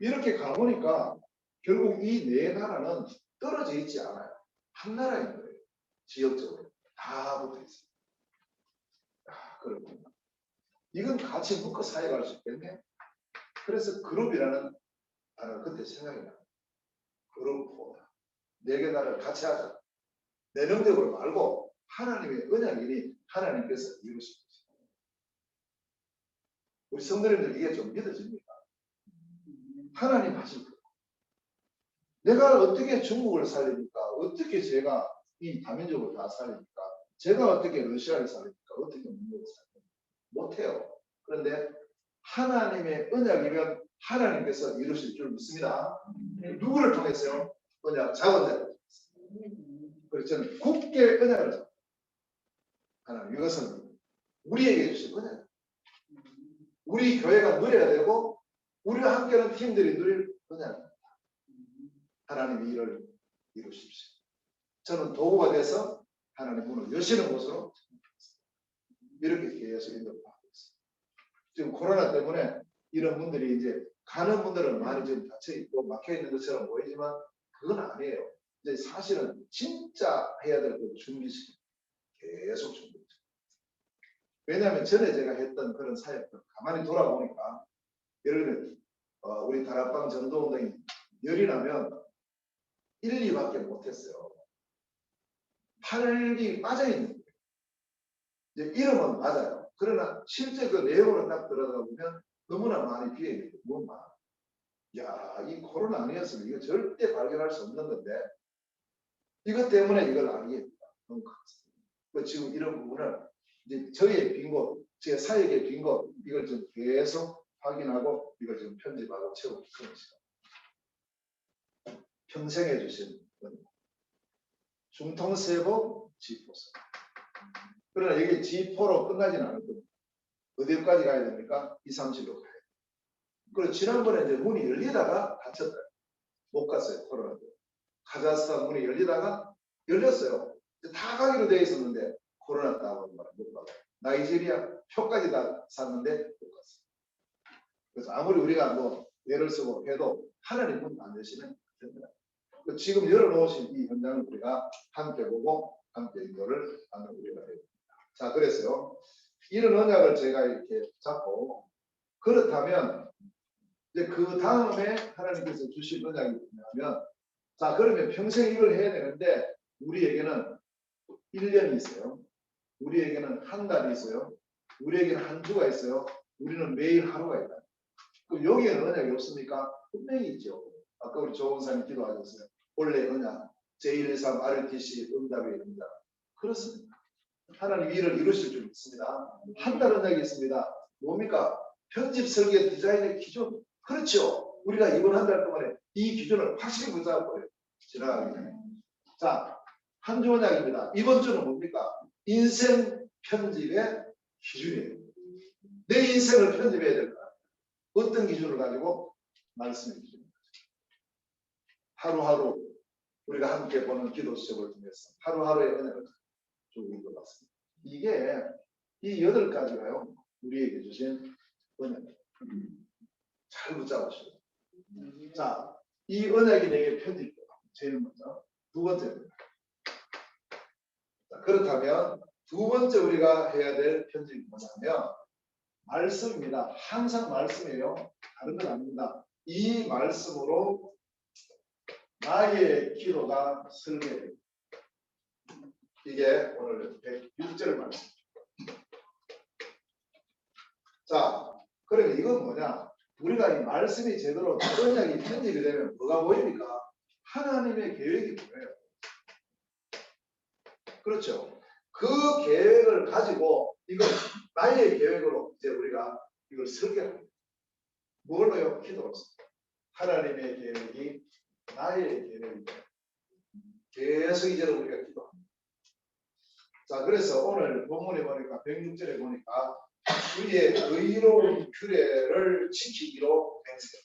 이렇게 가보니까 결국 이 네 나라는 떨어져 있지 않아요. 한 나라인 거예요. 지역적으로 다 붙어 있어요. 그렇군요. 이건 같이 묶어 사역할 수 있겠네. 그래서 그룹이라는 단어를 그때 생각이 나요. 그룹 네 개 나라를 같이 하자. 내 능력으로 말고 하나님의 언약이니 하나님께서 이루실 것이다. 우리 성도님들 이게 좀 믿어집니까? 하나님 하실 거예요. 내가 어떻게 중국을 살립니까? 어떻게 제가 이 다민족을 다 살립니까? 제가 어떻게 러시아를 살립니까? 어떻게 민족을 살립니까? 못해요. 그런데 하나님의 언약이면 하나님께서 이루실 줄 믿습니다. 누구를 통해서요? 언약 자원자를 통해서. 그래서 저는 굳게 언약을 잡고 하나님 이것은 우리에게 주신 언약. 우리 교회가 누려야 되고 우리와 함께하는 팀들이 누릴 언약입니다. 하나님이 이를 이루십시오. 저는 도구가 돼서 하나님 문을 여시는 곳으로 이렇게 계속 인도하고 있습니다. 지금 코로나 때문에 이런 분들이 이제 가는 분들은 많이 좀 닫혀 있고 막혀 있는 것처럼 보이지만 그건 아니에요. 이제 사실은 진짜 해야 될 걸 준비시켜 계속 준비. 왜냐하면 전에 제가 했던 그런 사역들 가만히 돌아보니까 예를 들면 우리 다락방 전도운동이 열이 나면 1, 2밖에 못했어요. 8이 빠져있는 거예요. 이제 이름은 맞아요. 그러나 실제 그 내용으로 딱 들어가 보면 너무나 많이 비어있는 거예요. 너무 많아. 야, 이 코로나 아니었으면 이거 절대 발견할 수 없는 건데 이것 때문에 이걸 알게 됩니다. 너무 컸습니다. 지금 이런 부분을 이제 저의 빈 곳, 제 사역의 빈 곳, 이걸 좀 계속 확인하고 이걸 좀 편집하고 채우고 그런 시간. 평생해 주신 중통세보 지포서. 그러나 이게 지포로 끝나지는 않을 겁니다. 어디까지 가야 됩니까? 2, 30로 가야 돼요. 그리고 지난번에 이제 문이 열리다가 닫혔다. 못 갔어요. 코로나 때. 카자흐스탄 문이 열리다가 열렸어요. 다 가기로 되어 있었는데 코로나 때문에 못 가고. 나이지리아 표까지 다 샀는데 못 갔어요. 그래서 아무리 우리가 뭐 예를 쓰고 해도 하나님 문 안 되시면 됩니다. 지금 열어놓으신 이 현장을 우리가 함께 보고 함께 인도를 하는 우리가 됩니다. 자, 그래서요. 이런 언약을 제가 이렇게 잡고 그렇다면 이제 그 다음에 하나님께서 주신 언약이 뭐냐면 자, 그러면 평생 이걸 해야 되는데 우리에게는 1년이 있어요. 우리에게는 한 달이 있어요. 우리에게는 한 주가 있어요. 우리는 매일 하루가 있다. 그럼 여기에는 언약이 없습니까? 분명히 있죠. 아까 우리 조원사님 기도하셨어요. 원래 언약, 제123 RTC 응답의 응답. 그렇습니다. 하나님 이를 이루실 줄 믿습니다. 한 달 언약이 있습니다. 뭡니까? 편집 설계 디자인의 기준. 그렇죠. 우리가 이번 한 달 동안에 이 기준을 확실히 붙잡고 지나가기 전에. 자, 한 주 언약입니다. 이번 주는 뭡니까? 인생 편집의 기준이에요. 내 인생을 편집해야 될까? 어떤 기준을 가지고? 말씀의 기준입니다. 하루하루 우리가 함께 보는 기도 수업을 통해서 하루하루의 은혜를 주고 것 같습니다. 이게 이 8가지가요. 우리에게 주신 은혜입니다. 잘 붙잡으시고. 자, 이 언약이 내게 편집돼요. 제일 먼저. 두 번째입니다. 자, 그렇다면 두 번째 우리가 해야 될 편집이 뭐냐면 말씀입니다. 항상 말씀이에요. 다른 건 아닙니다. 이 말씀으로 나의 기도가 설계됩니다. 이게 오늘 106절 말씀. 자, 그러면 이건 뭐냐? 우리가 이 말씀이 제대로 언약이 편집이 되면 뭐가 보입니까? 하나님의 계획이 보여요. 그렇죠. 그 계획을 가지고 이걸 나의 계획으로 이제 우리가 이걸 설계합니다. 뭘로요? 기도로서. 하나님의 계획이 나의 계획입니다. 계속 이제는 우리가 기도합니다. 자, 그래서 오늘 본문에 보니까 106절에 보니까 주의 의로운 규례를 지키기로 맹세.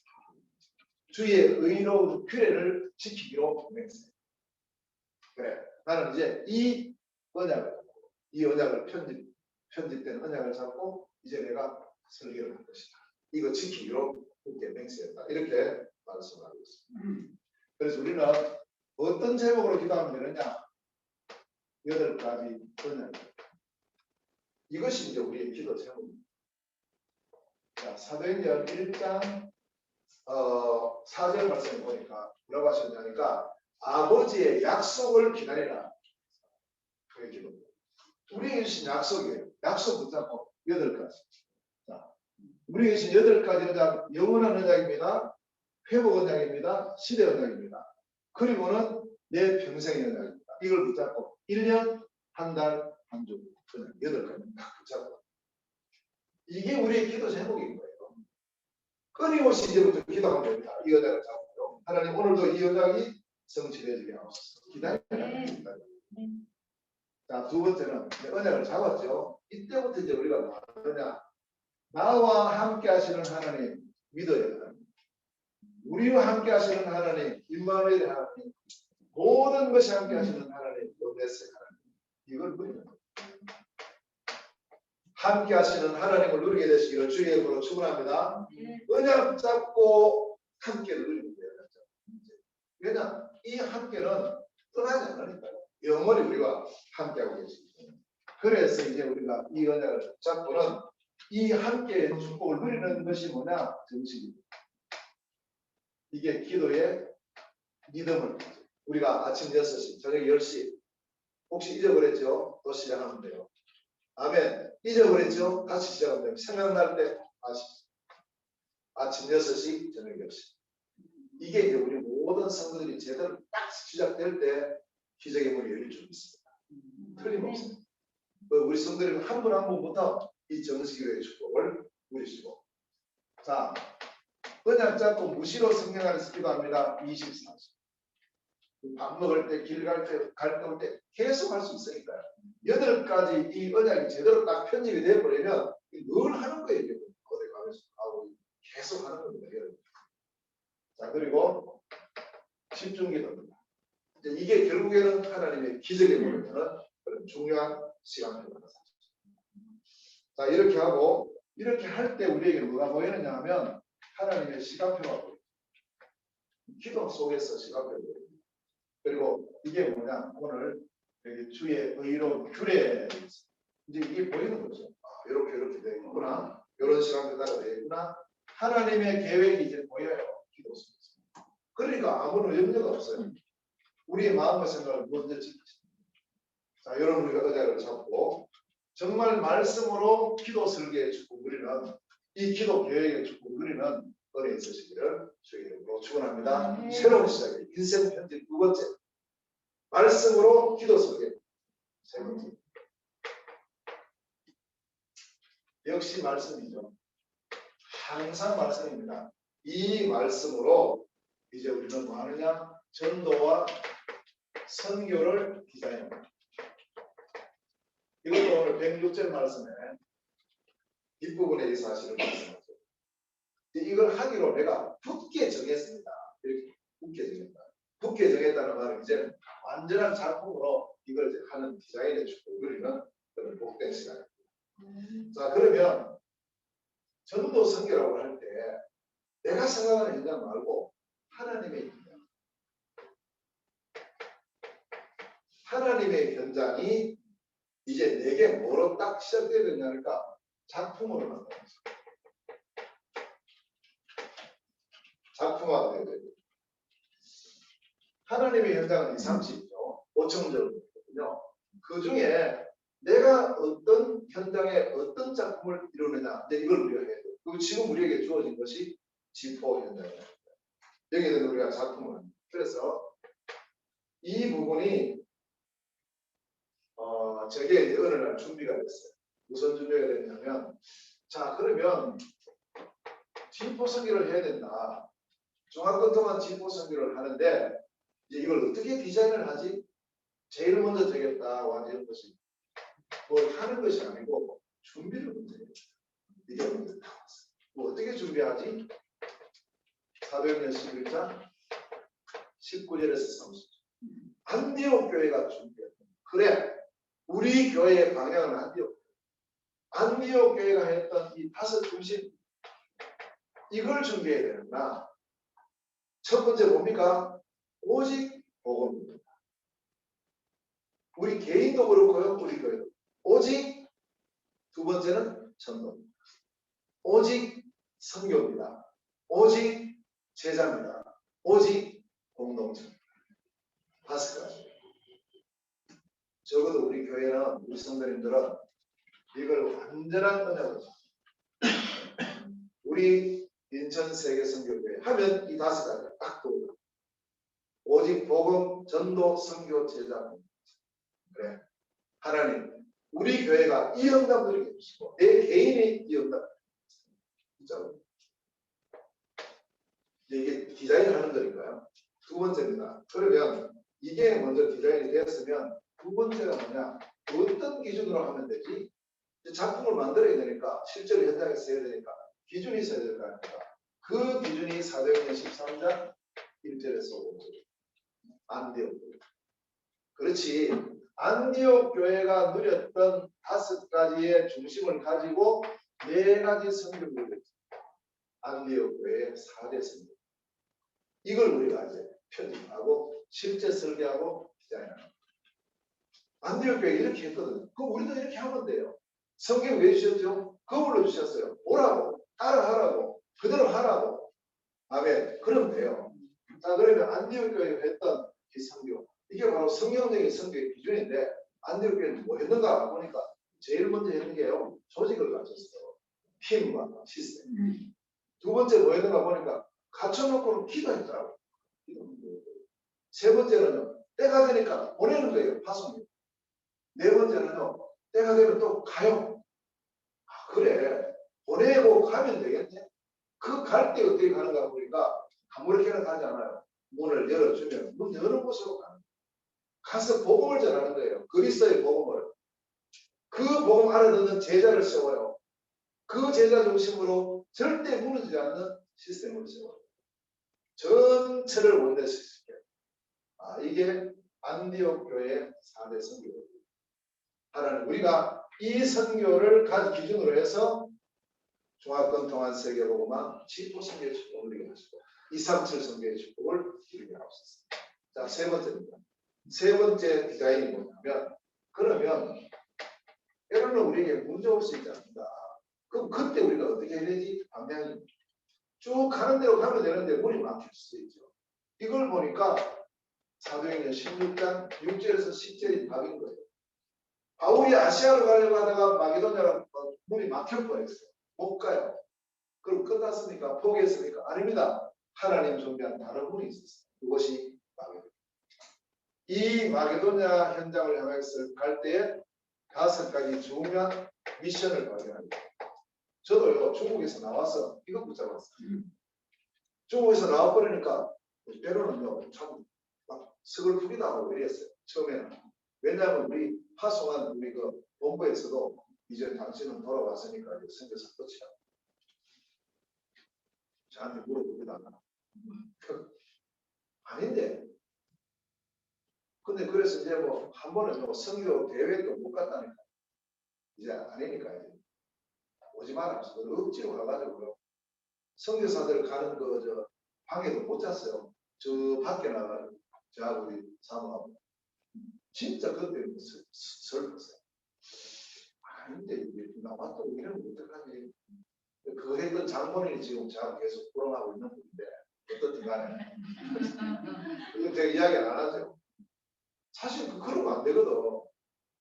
주의 의로운 규례를 지키기로 맹세. 그래, 나는 이제 이 언약을 편집된 언약을 잡고 이제 내가 설계를 할 것이다. 이거 지키기로 그렇게 맹세했다. 이렇게 말씀하고 있습니다. 그래서 우리는 어떤 제목으로 기도하면 되느냐? 8가지 언약. 이것이 이제 우리의 기도 제목입니다. 자, 사도행전 1장 4절 말씀을 보니까 뭐라고 하셨냐니까 아버지의 약속을 기다리라. 그게 기도입니다. 우리에게 주신 약속이에요. 약속 붙잡고 8가지. 자, 우리에게 주신 8가지 언약, 영원한 언약입니다. 회복 언약입니다. 시대 언약입니다. 그리고는 내 평생의 언약입니다. 이걸 붙잡고 1년, 한 달, 한 주, 8가지 딱 붙잡고. 이게 우리의 기도 제목인 거예요. 끊임없이 이제부터 기도하면 됩니다. 이 언약을 잡고요. 하나님 오늘도 이 언약이 성취되어지게 하옵소서. 기다립니다. 자, 두 번째는 언약을 잡았죠. 이때부터 이제 우리가 뭐 하느냐? 나와 함께 하시는 하나님 믿어야 합니다. 우리와 함께 하시는 하나님, 임마누엘 하나님, 모든 것이 함께 하시는 하나님, 요네스 하나님. 이걸 누리는 거예요. 함께 하시는 하나님을 누리게 되시기를 주의 이름으로 축원합니다. 언약 잡고 함께를 누리는 거예요. 왜냐? 이 함께는 떠나지 않으니까요. 영원히 우리와 함께하고 계십니다. 그래서 이제 우리가 이 언약을 잡고는 이 함께의 축복을 누리는 것이 뭐냐? 정식입니다. 이게 기도의 믿음을 우리가 아침 6시, 저녁 10시 혹시 잊어버렸죠? 또 시작하면 돼요. 아멘. 잊어버렸죠? 다시 시작하면 돼요. 생각날 때 다시. 아침 6시, 저녁 10시. 이게 이제 우리 모든 성도들이 제대로 딱 시작될 때 기적의 문이 열릴 줄 믿습니다. 틀림없습니다. 우리 성도들은 한 분 한 분부터 이 정식의 축복을 누리시고. 자, 언약 잡고 무시로 성령 안에서 기도합니다. 24시. 밥 먹을 때, 길 갈 때, 갈 때 올 때 계속 할 수 있으니까요. 8가지 이 언약이 제대로 딱 편집이 되어버리면 늘 하는 거예요. 어디 가면서 하고 계속 하는 겁니다. 여러분. 자, 그리고 집중기도입니다. 이게 결국에는 하나님의 기적에 보이는 그런 중요한 시간표입니다. 자, 이렇게 하고 이렇게 할 때 우리에게 뭐가 보이느냐 하면 하나님의 시간표가 보여요. 기도 속에서 시간표가 보여요. 그리고 이게 뭐냐, 오늘 여기 주의 의로운 규례, 이제 이게 보이는 거죠. 아, 이렇게 되어 있구나, 이런 시간표 따라 되어 있구나. 하나님의 계획이 이제 보여요. 기도 속에서. 그러니까 아무런 염려가 없어요. 우리의 마음과 생각을 먼저 지키십니다. 자, 여러분, 우리가 의자를 잡고 정말 말씀으로 기도 설계의 축복 누리는, 이 기도 계획의 축복 누리는 은혜 있으시기를 주의 이름으로 축원합니다. 새로운 시작의 인생 편집 두 번째, 말씀으로 기도 설계. 세 번째, 역시 말씀이죠. 항상 말씀입니다. 이 말씀으로 이제 우리는 뭐 하느냐? 전도와 선교를 디자인합니다. 이것도 오늘 106절 말씀에 뒷부분에 이 사실을 말씀하죠. 이걸 하기로 내가 굳게 정했습니다. 이렇게 굳게 정했다. 굳게 정했다는 말은 이제 완전한 작품으로 이걸 이제 하는 디자인의 축복을 누리는 그런 복된 시간입니다. 자, 그러면 전도 선교라고 할 때 내가 생각하는 현장 말고 하나님의 현장, 하나님의 현장이 이제 내게 뭐로 딱 시작되어야 되냐니까 작품으로 만나는 거죠. 작품화가 되어야 돼요. 하나님의 현장은 230죠. 5천절이거든요. 그 중에 내가 어떤 현장에 어떤 작품을 이루느냐, 이걸 우리가 해야 돼요. 그리고 지금 우리에게 주어진 것이 지포 현장입니다. 여기에서 우리가 작품을 합니다. 그래서 이 부분이 저게 이제 어느 날 준비가 됐어요. 무슨 준비가 됐냐면, 자, 그러면 지포 선교를 해야 된다. 종합권 동안 지포 선교를 하는데 이제 이걸 어떻게 디자인을 하지? 제일 먼저 되겠다. 완전 것이 뭘 하는 것이 아니고 준비를 먼저 해요. 이게 먼저 나왔어요. 뭐 어떻게 준비하지? 사도행전 11장 19절에서 30절. 안디옥 교회가 준비했다. 그래, 우리 교회의 방향은 안디옥 교회가 했던 이 5 중심, 이걸 준비해야 되는구나. 첫 번째 뭡니까? 오직 복음입니다. 우리 개인도 그렇고요, 우리 교회도. 오직 두 번째는 전도입니다. 오직 선교입니다. 오직 제자입니다. 오직 공동체입니다. 5가지. 적어도 우리 교회는, 우리 성도님들은 이걸 완전한 은혜로 우리 인천 세계선교회 하면 이 5가지가 딱 들어오다. 오직 복음, 전도, 선교, 제자. 그래, 하나님, 우리 교회가 이 영감들을 해주시고 내 개인이 이 영감. 진짜로. 이게 디자인을 하는 거니까요. 두 번째입니다. 그러면 이게 먼저 디자인이 되었으면 두 번째가 뭐냐? 어떤 기준으로 하면 되지? 작품을 만들어야 되니까 실제로 현장에서 해야 되니까 기준이 있어야 될 거 아닙니까? 그 기준이 사도행전 13장 1절에서 5절. 안디옥 교회. 그렇지. 안디옥 교회가 누렸던 5가지의 중심을 가지고 4가지 성경을 안디옥 교회의 4대 성경. 이걸 우리가 이제 편집하고 실제 설계하고 디자인하는 거예요. 안디옥 교회 이렇게 했거든요. 그럼 우리도 이렇게 하면 돼요. 성경 왜 주셨죠? 그걸로 주셨어요. 오라고, 따라하라고, 그대로 하라고. 아멘. 그러면 돼요. 자, 그러면 안디옥 교회가 했던 이 성경, 이게 바로 성경적인 성경의 기준인데 안디옥 교회는 뭐 했는가 보니까 제일 먼저 했는 게요. 조직을 갖췄어요. 팀과 시스템. 두 번째 뭐 했는가 보니까 갖춰놓고는 기도했더라고요. 세 번째는요. 때가 되니까 보내는 거예요. 파송이. 네 번째는요. 때가 되면 또 가요. 아, 그래. 보내고 가면 되겠네. 그 갈 때 어떻게 가는가 보니까 아무렇게나 가지 않아요. 문을 열어주면 문 여는 곳으로 가는 거예요. 가서 복음을 전하는 거예요. 그리스도의 복음을. 그 복음 알아듣는 제자를 세워요. 그 제자 중심으로 절대 무너지지 않는 시스템을 세워요. 전체를 원대시켜요. 아, 이게 안디옥 교회의 4대 선교예요. 하나님, 우리가 이 선교를 기준으로 해서 종합권 동안 세계복음화 지도 선교의 축복을 누리게 하시고 237 선교의 축복을 누리게 하옵소서. 자, 세 번째입니다. 세 번째 디자인이 뭐냐면, 그러면 때로는 우리에게 문제 올 수 있지 않습니다. 그럼 그때 우리가 어떻게 해야 되지? 방향이 쭉 가는 대로 가면 되는데 문이 막힐 수도 있죠. 이걸 보니까 사도행전 16장 6절에서 10절이 답인 거예요. 바울이 아시아로 가려고 하다가 마게도냐로 문이 막힐 뻔했어요. 못 가요. 그럼 끝났습니까? 포기했습니까? 아닙니다. 하나님 준비한 다른 문이 있었어요. 그것이 마게도냐. 이 마게도냐 현장을 향해서 갈 때에 5가지 중요한 미션을 발견합니다. 저도요, 중국에서 나와서 이거 붙잡았어요. 중국에서 나와버리니까 때로는요, 참 막 서글프기도 하고 이랬어요. 처음에는. 왜냐하면 우리 파송한 우리 그 본부에서도 이제 당신은 돌아왔으니까 이제 선교사 끝이야. 저한테 물어보기도 하나. 아닌데. 근데 그래서 이제 뭐 한 번은 뭐 선교 대회도 못 갔다니까. 이제 아니니까 이제 오지 마라. 억지로 가가지고요. 선교사들 가는 그 저 방에도 못 잤어요. 저 밖에 나가지고 저하고 우리 사모하고 진짜 그때 슬펐어요. 아닌데 나왔다고 이러면 어떡하지? 그 했던 장본인이 지금 저하고 계속 불어하고 있는 분인데 어떻든 간에 이거 제가 이야기 안 하죠. 사실 그러면 안 되거든.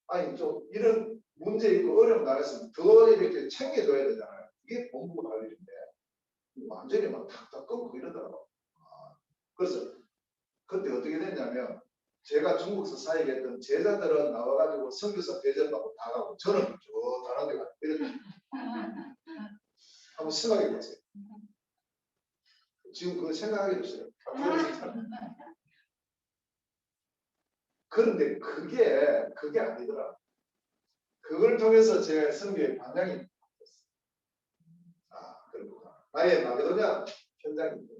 아니 좀 이런 문제 있고 어려운 나라에서 더 이렇게 챙겨줘야 되잖아요. 이게 본부 할 일인데 완전히 막 탁탁 끊고 이러더라고요. 그래서 그때 어떻게 됐냐면 제가 중국에서 사역했던 제자들은 나와가지고 선교사 대접받고 다 가고 저는 저 다른 데 가고 이랬죠. 한번 생각해 보세요. 지금 그거 생각하게 됐어요. 그런데 그게 아니더라. 그걸 통해서 제 선교의 방향이 바뀌었어요. 아, 그렇구나. 나의 마게도냐 현장입니다.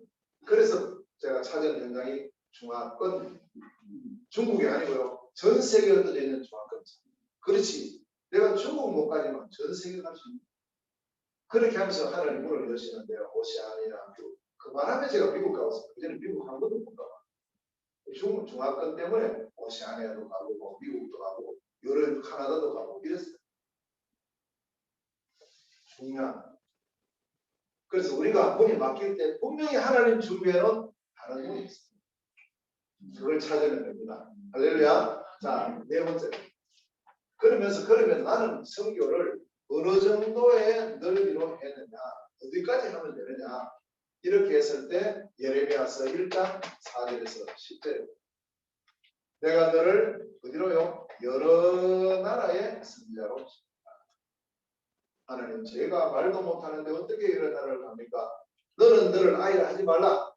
그래서 제가 찾은 현장이 중화권, 중국이 아니고요. 전 세계에 흩어져 있는 중화권. 그렇지. 내가 중국 못 가지만 전 세계 갈 수 있는. 그렇게 하면서 하나님 문을 여시는데요. 오시아니아, 그만하면 제가 미국 가봤어요. 그전에 미국 한 번도 못 가봐. 중화권 때문에 오시아니아도 가고, 뭐 미국도 가고, 유럽, 카나다도 가고 이랬어요. 중요한. 그래서 우리가 문이 막힐 때 분명히 하나님 준비해놓은 다른 문이 있습니다. 그걸 찾으면 됩니다. 할렐루야. 자, 네 번째. 그러면 나는 선교를 어느 정도의 넓이로 했느냐, 어디까지 하면 되느냐, 이렇게 했을 때 예레미야서 1장 4절에서 10절에 내가 너를 어디로요? 여러 나라의 선지자로 하나님, 제가 말도 못하는데 어떻게 이런 나라를 갑니까? 너는 너를 아이라 하지 말라.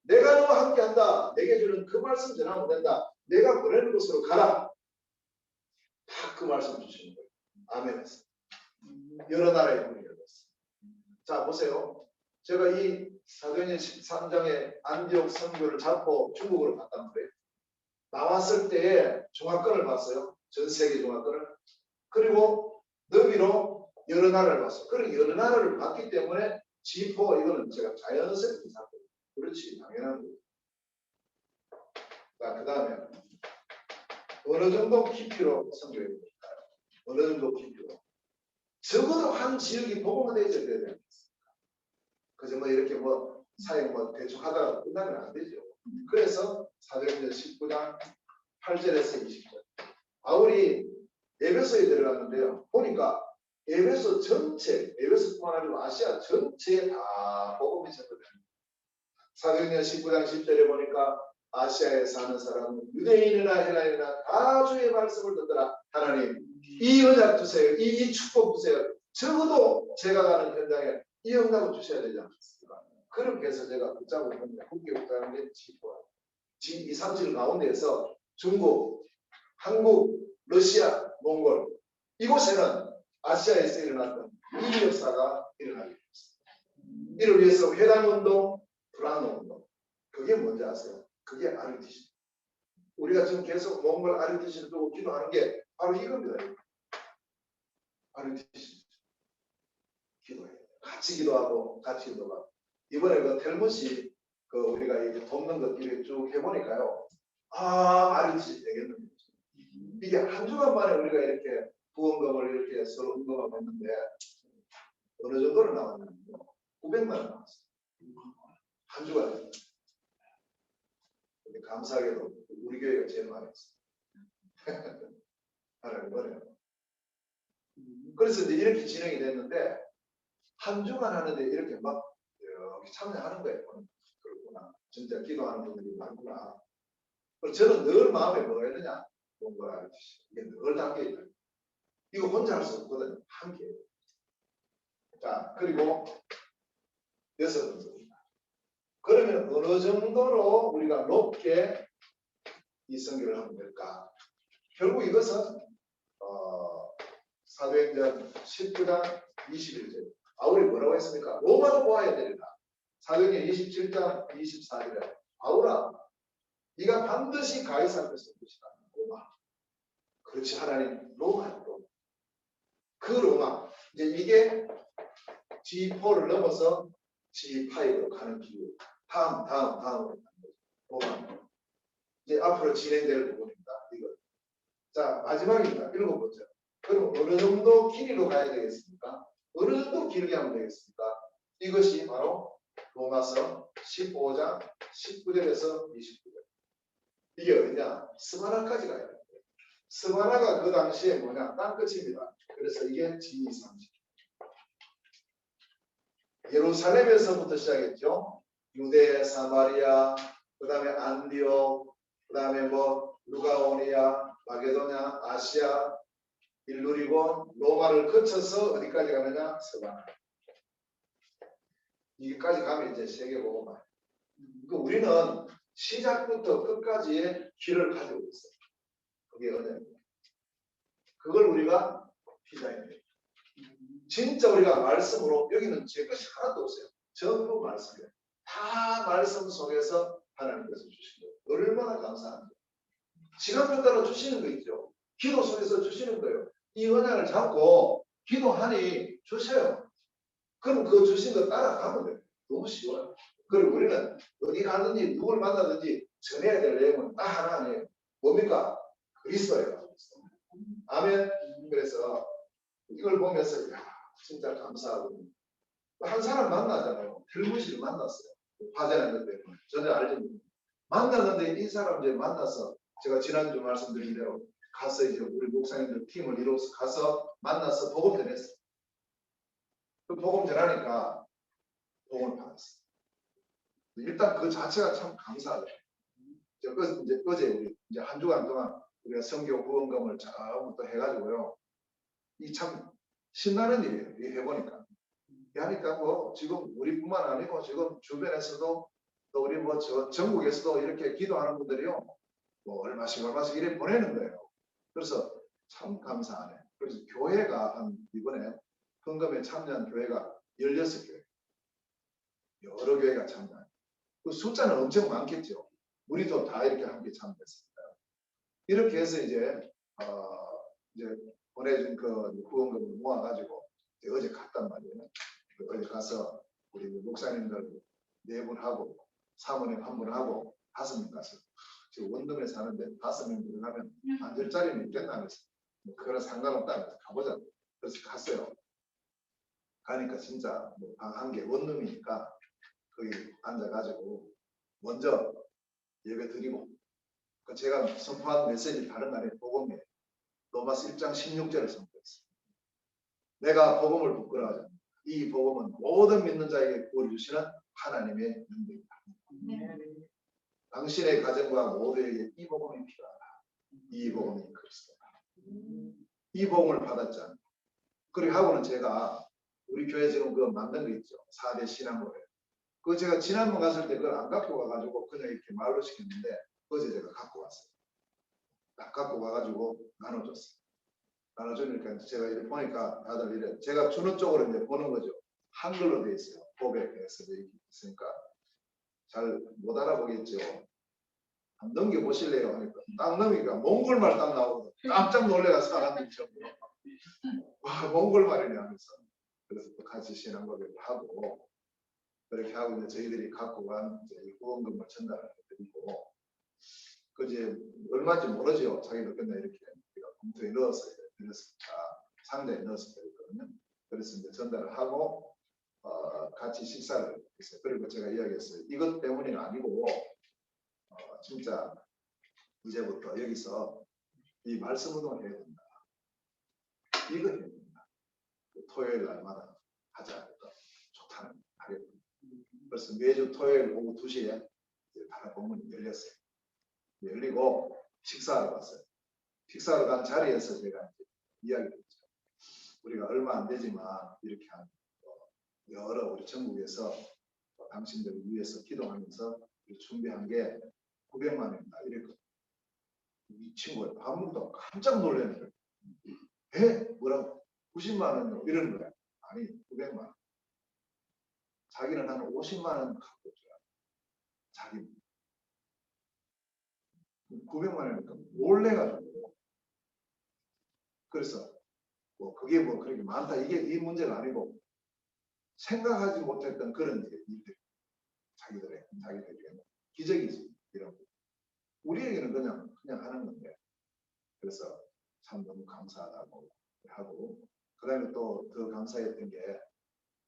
내가 너와 함께한다. 내게 주는 그 말씀 전하면 된다. 내가 보내는 곳으로 가라. 그 말씀 주시는 거예요. 아멘. 여러 나라의 문이 열렸어요. 자 보세요. 제가 이 사도행전 13장의 안디옥 선교를 잡고 중국으로 갔단 말이에요. 나왔을 때에 종합권을 봤어요. 전 세계 종합권을. 그리고 너비로 여러 나라를 봤어요. 그리고 여러 나라를 봤기 때문에 G4 이거는 제가 자연스럽게 잡고 그렇지 당연한 거예요. 자, 그 다음에 어느 정도 깊이로 선교해 볼까요? 어느 정도 깊이로. 적어도 한 지역이 복음화 되어야 돼야 되겠습니까? 그저 뭐 이렇게 뭐 사역 뭐 대충 하다가 끝나면 안 되죠. 그래서 사도행전 19장 8절에서 20절. 바울이 에베소에 들어갔는데요. 보니까 에베소 전체, 에베소뿐만 아니고 아시아 전체에 다 복음이 전도됩니다. 사도행전 19장 10절에 보니까 아시아에 사는 사람은 유대인이나 헬라인이나 다 주의 말씀을 듣더라. 하나님 이 언약 주세요. 이 축복 주세요. 적어도 제가 가는 현장에 이 응답을 주셔야 되지 않겠습니까? 그렇게 해서 제가 붙잡고 있는데 국교 붙잡는 게 G4. 이 3칠 가운데에서 중국, 한국, 러시아, 몽골 이곳에는 아시아에서 일어났던 이 역사가 일어나게 됐습니다. 이를 위해서 회당운동, 불안운동 그게 뭔지 아세요? 그게 RUTC. 우리가 지금 계속 몽골 RUTC를 두고 기도하는 게 바로 이겁니다. RUTC 기도해요. 같이 기도하고 같이 기도하고 이번에 그 텔못이 그 우리가 이제 돕는 것 이렇게 쭉 해보니까요. RUTC 되겠는 거죠. 이게 한 주간 만에 우리가 이렇게 후원금을 이렇게 서로 응금하고 했는데 어느 정도로 나왔냐면 900만 원 나왔어요. 한 주간에. 근데 감사하게도 우리 교회가 제일 많이 했어요. 하나님 뭐래요. 그래서 이제 이렇게 진행이 됐는데 한 주간 하는데 이렇게 막 이렇게 참여하는 거예요. 그렇구나. 진짜 기도하는 분들이 많구나. 그래서 저는 늘 마음에 뭐가 있느냐. 뭔가 알듯이 이게 늘 담겨 있다. 이거 혼자 할 수 없거든요. 함께. 자, 그리고 여섯 번째입니다. 그러면 어느 정도로 우리가 높게 이 선교를 하면 될까? 결국 이것은 사도행전 19장 21절. 바울이 뭐라고 했습니까? 로마도 보아야 되리라. 사도행전 27장 24절에 바울아, 네가 반드시 가이사 앞에 설 것이다. 로마. 그렇지 하나님 로마예요. 로마. 그 로마. 이제 이게 G4를 넘어서 G5로 가는 기후. 다음으로 가는 거죠. 로마. 이제 앞으로 진행될 부분입니다. 이거. 자, 마지막입니다. 7번째. 그럼 어느 정도 길이로 가야 되겠습니까? 어느 정도 길게 하면 되겠습니까? 이것이 바로 로마서 15장 19절에서 29절. 이게 어디냐? 스바나까지 가야 돼요. 스바나가 그 당시에 뭐냐? 땅끝입니다. 그래서 이게 G30. 예루살렘에서부터 시작했죠. 유대, 사마리아, 그 다음에 안디옥, 그 다음에 뭐 루가오니아, 마게도냐, 아시아, 일루리곤, 로마를 거쳐서 어디까지 가느냐? 스바나. 여기까지 가면 이제 세계복음화. 그러니까 우리는 시작부터 끝까지의 길을 가지고 있어요. 그게 언약입니다. 그걸 우리가 피자해야 돼요. 진짜 우리가 말씀으로 여기는 제 것이 하나도 없어요. 전부 말씀이에요. 다 말씀 속에서 하나님께서 주신 거예요. 얼마나 감사한지. 시간표 따라 주시는 거 있죠. 기도 속에서 주시는 거예요. 이 언약을 잡고 기도하니 주셔요. 그럼 그 주신 거 따라가면 돼요. 너무 쉬워요. 그리고 우리는 어디 가든지 누굴 만나든지 전해야 될 내용은 딱 하나 아니에요. 뭡니까? 그리스도예요. 아멘. 그래서 이걸 보면서 야, 진짜 감사하고 한 사람 만나잖아요. 텔무시를 만났어요. 화제하는 것 때문에 전혀 알지 못해요. 만났는데 이 사람 이제 만나서 제가 지난주 말씀드린 대로 가서 이제 우리 목사님들 팀을 이루어서 가서 만나서 복음 전했어요. 그 복음 전하니까 복음을 받았어요. 일단 그 자체가 참 감사하죠. 이제 어제 우리 이제 한 주간 동안 우리가 선교 후원금을 처음부터 해가지고요. 이 참 신나는 일이에요. 이 해보니까. 하니까 뭐 지금 우리뿐만 아니고 지금 주변에서도 또 우리 뭐 전국에서도 이렇게 기도하는 분들이요. 뭐 얼마씩 이렇게 보내는 거예요. 그래서 참 감사하네. 그래서 교회가 한 이번에 헌금에 참여한 교회가 16교회, 여러 교회가 참여한. 그 숫자는 엄청 많겠죠. 우리도 다 이렇게 함께 참여했습니다. 이렇게 해서 이제 보내준 그 후원금을 모아가지고 어제 갔단 말이에요. 어제 가서 우리 목사님들 4분하고 사모님 1분하고 5명 가서 지금 원룸에 사는데 5명 들어가면 앉을 자리는 있겠다면서 뭐 그거랑 상관없다면서 가보자. 그래서 갔어요. 가니까 진짜 뭐 방 한 개 원룸이니까 거기 앉아가지고 먼저 예배 드리고 제가 선포한 메시지 다른 날에 복음에 로마서 1장 16절을 선포했어요. 내가 복음을 부끄러워하지 않는다. 이 복음은 모든 믿는 자에게 구원 주시는 하나님의 능력이다. 당신의 가정과 모두에게 이 복음이 필요하다. 이 복음이 그리스도다. 이 복음을 받았잖아요. 그리고 하고는 제가 우리 교회 지금 그거 만든 거 있죠. 4대 신앙고래. 그거 제가 지난번 갔을 때 그걸 안 갖고 와가지고 그냥 이렇게 말로 시켰는데 어제 제가 갖고 왔어요. 딱 갖고 와가지고 나눠줬어요. 나눠주니까 제가 이렇게 보니까 다들 이래 제가 주는 쪽으로 이제 보는 거죠. 한글로 돼 있어요. 고백해서 이렇게 있으니까 잘 못 알아보겠죠. 한번 넘겨보실래요? 하니까 딱 넘기니까 몽골말 딱 나오고 깜짝 놀래가 사람들이 전부 와 몽골말이네 하면서 그래서 또 같이 신앙고백을 하고 그렇게 하고 이제 저희들이 갖고 간 후원금을 전달을 해드리고 그 이제 얼마인지 모르죠. 자기도 그냥 이렇게 봉투에 넣어서 드렸으니까 상자에 넣어서 드렸거든요. 그래서 이제 전달을 하고 같이 식사를 했어요. 그리고 제가 이야기했어요. 이것 때문이 아니고 진짜 이제부터 여기서 이 말씀 운동을 해야 된다. 이거 해야 된다. 토요일 날마다 하자. 좋다는 말이에요. 그래서 매주 토요일 오후 2시에 다른 본문이 열렸어요. 열리고 식사하러 갔어요. 식사하러 간 자리에서 제가 이야기를 했죠. 우리가 얼마 안 되지만 이렇게 한 여러 우리 전국에서 당신들을 위해서 기도하면서 준비한 게 900만 원입니다. 이랬거든요. 이 친구가 밥 먹다가 깜짝 놀라는 거예요. 에? 뭐라고? 90만 원이요? 이러는 거야. 아니 900만 원. 자기는 한 50만 원 갖고 줘요. 자기 900만 원이니까 몰래 가지고. 그래서 뭐 그게 뭐 그렇게 많다 이게 이 문제가 아니고 생각하지 못했던 그런 일들 자기들에게는 기적이지 이런 거. 우리에게는 그냥 하는 건데 그래서 참 너무 감사하다고 하고 그다음에 또 더 감사했던 게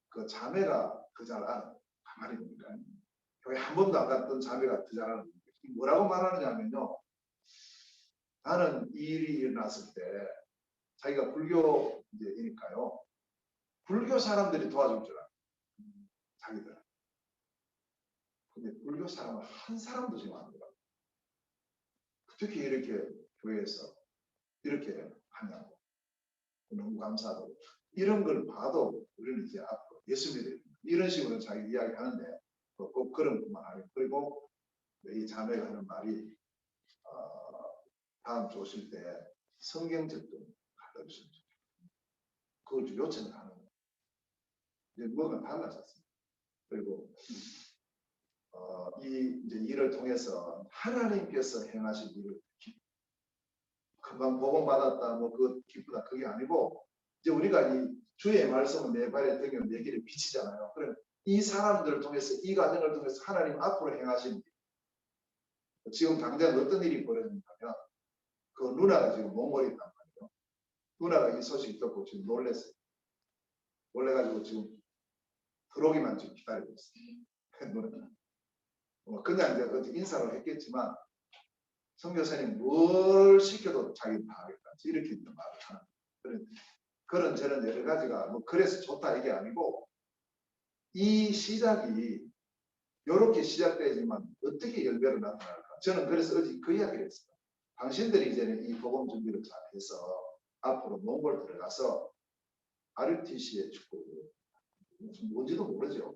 그 자매가 그 잘 알아 가만히 보니까 교회 한 번도 안 갔던 자매가 그 잘 알아 뭐라고 말하느냐면요 나는 이 일이 일어났을 때 자기가 불교이니까요 불교 사람들이 도와줄 줄 알아 자기들 근데 불교 사람은 한 사람도 지금 안 들어 어떻게 이렇게 교회에서 이렇게 하냐고 너무 감사하고 이런 걸 봐도 우리는 이제 앞으로 예수 믿어야 된다. 이런 식으로 자기 이야기하는데 꼭 그런 것만 아니고 그리고 이 자매가 하는 말이 다음 주 오실 때 성경책도 갖다 주시면 좋겠다. 그걸 요청을 하는 거예요. 이제 뭐가 달라졌습니다. 그리고 이 이제 일을 통해서 하나님께서 행하신 일을 금방 복음 받았다 뭐 그 기쁘다 그게 아니고 이제 우리가 이 주의 말씀은 내 발에 등에 내 길에 비치잖아요. 그럼 이 사람들을 통해서 이 과정을 통해서 하나님 앞으로 행하신 일. 지금 당장 어떤 일이 벌어진다면 그 누나가 지금 몽골에 있단 말이에요. 누나가 이 소식 듣고 지금 놀랬어요. 놀래가지고 지금 들어오기만 지금 기다리고 있어요. 누나는. 그냥 이제 어떻게 인사를 했겠지만 선교사님 뭘 시켜도 자기는 다 하겠다. 이렇게 말을 하는 그런 저는 여러 가지가 뭐 그래서 좋다 이게 아니고 이 시작이 이렇게 시작되지만 어떻게 열매로 나타날까? 저는 그래서 어제 그 이야기를 했어요. 당신들이 이제는 이 복음 준비를 잘 해서 앞으로 몽골 들어가서 RTC의 축구 뭔지도 모르죠.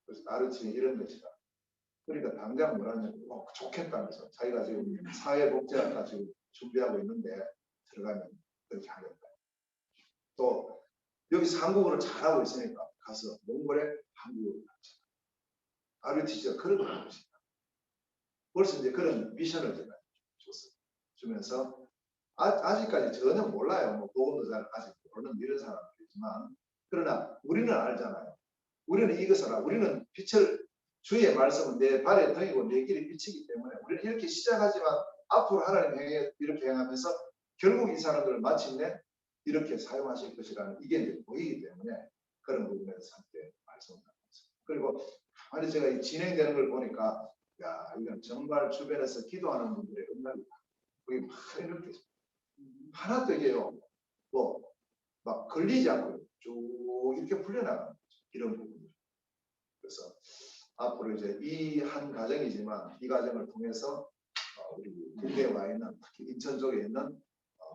그래서 RTC 이런 것이다. 그러니까 당장 뭐라냐면 좋겠다면서 자기가 지금 사회복지학과 지금 준비하고 있는데 들어가면 그렇게 하겠다. 또 여기서 한국어를 잘하고 있으니까 가서 몽골에 한국어를 가르쳐. RUTC가 그런 걸 하고 있습니다. 벌써 이제 그런 미션을 제가 주면서 아직까지 전혀 몰라요. 뭐 복음도 잘 아직 모르는 이런 사람들이지만 그러나 우리는 알잖아요. 우리는 이것을 알아. 우리는 빛을 주의 말씀은 내 발에 등이고 내 길이 빛이기 때문에 우리는 이렇게 시작하지만 앞으로 하나님 행에 이렇게 행하면서 결국 이 사람들을 마침내 이렇게 사용하실 것이라는 이게 이제 보이기 때문에 그런 부분에서 함께 말씀을 나눴습니다. 그리고 가만히 제가 이 진행되는 걸 보니까 야 이건 정말 주변에서 기도하는 분들의 응답이다. 그게 막 이렇게 하나도 이게요 뭐 막 걸리지 않고 쭉 이렇게 풀려나가는 거죠. 이런 부분들. 그래서 앞으로 이제 이 한 가정이지만 이 가정을 통해서 우리 국내에 와 있는 특히 인천 쪽에 있는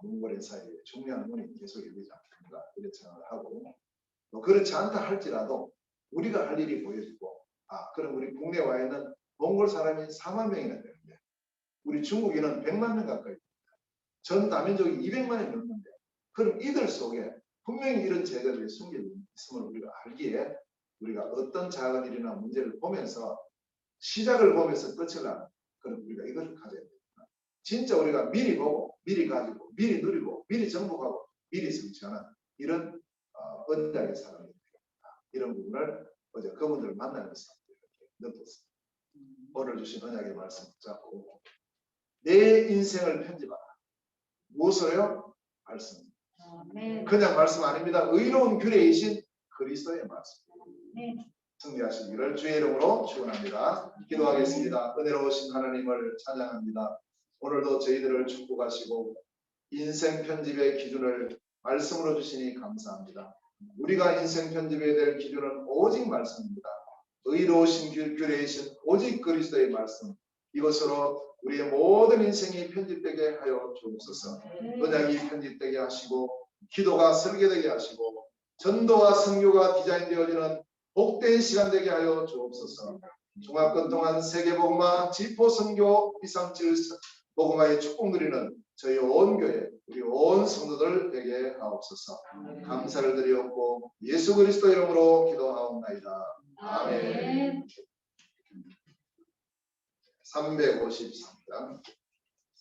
몽골인 사이에 중요한 문이 계속 열리지 않겠는가 이런 생각을 하고 또 그렇지 않다 할지라도 우리가 할 일이 보여지고 그럼 우리 국내에 와 있는 몽골 사람이 4만 명이나 되는데 우리 중국인은 100만 명 가까이 전 다민족이 200만이 넘는데 그럼 이들 속에 분명히 이런 제도들이 숨겨 있음을 우리가 알기에 우리가 어떤 작은 일이나 문제를 보면서 시작을 보면서 끝을 나는 그럼 우리가 이것을 가져야 됩니다. 진짜 우리가 미리 보고 미리 가지고 미리 누리고 미리 정복하고 미리 성취하는 이런 언약의 사람이 됩니다. 이런 부분을 어제 그분들을 만나면서 이렇게 느꼈습니다. 오늘 주신 언약의 말씀 붙잡고 내 인생을 편집하라. 무엇으로요? 말씀. 그냥 말씀 아닙니다. 의로운 규례이신 그리스도의 말씀. 승리하시기를 주의 이름으로 축원합니다. 기도하겠습니다. 은혜로우신 하나님을 찬양합니다. 오늘도 저희들을 축복하시고 인생 편집의 기준을 말씀으로 주시니 감사합니다. 우리가 인생 편집해야 될 기준은 오직 말씀입니다. 의로우신 규례이신 오직 그리스도의 말씀. 이것으로 우리의 모든 인생이 편집되게 하여 주옵소서. 언약이 편집되게 하시고 기도가 설계되게 하시고 전도와 선교가 디자인되어지는 복된 시간 되게 하여 주옵소서. 종합권 동안 세계복음화 지포선교 이상질 복음화의 축복 누리는 저희 온 교회 우리 온 성도들 되게 하옵소서. 감사를 드리옵고 예수 그리스도 이름으로 기도하옵나이다. 아멘. 353장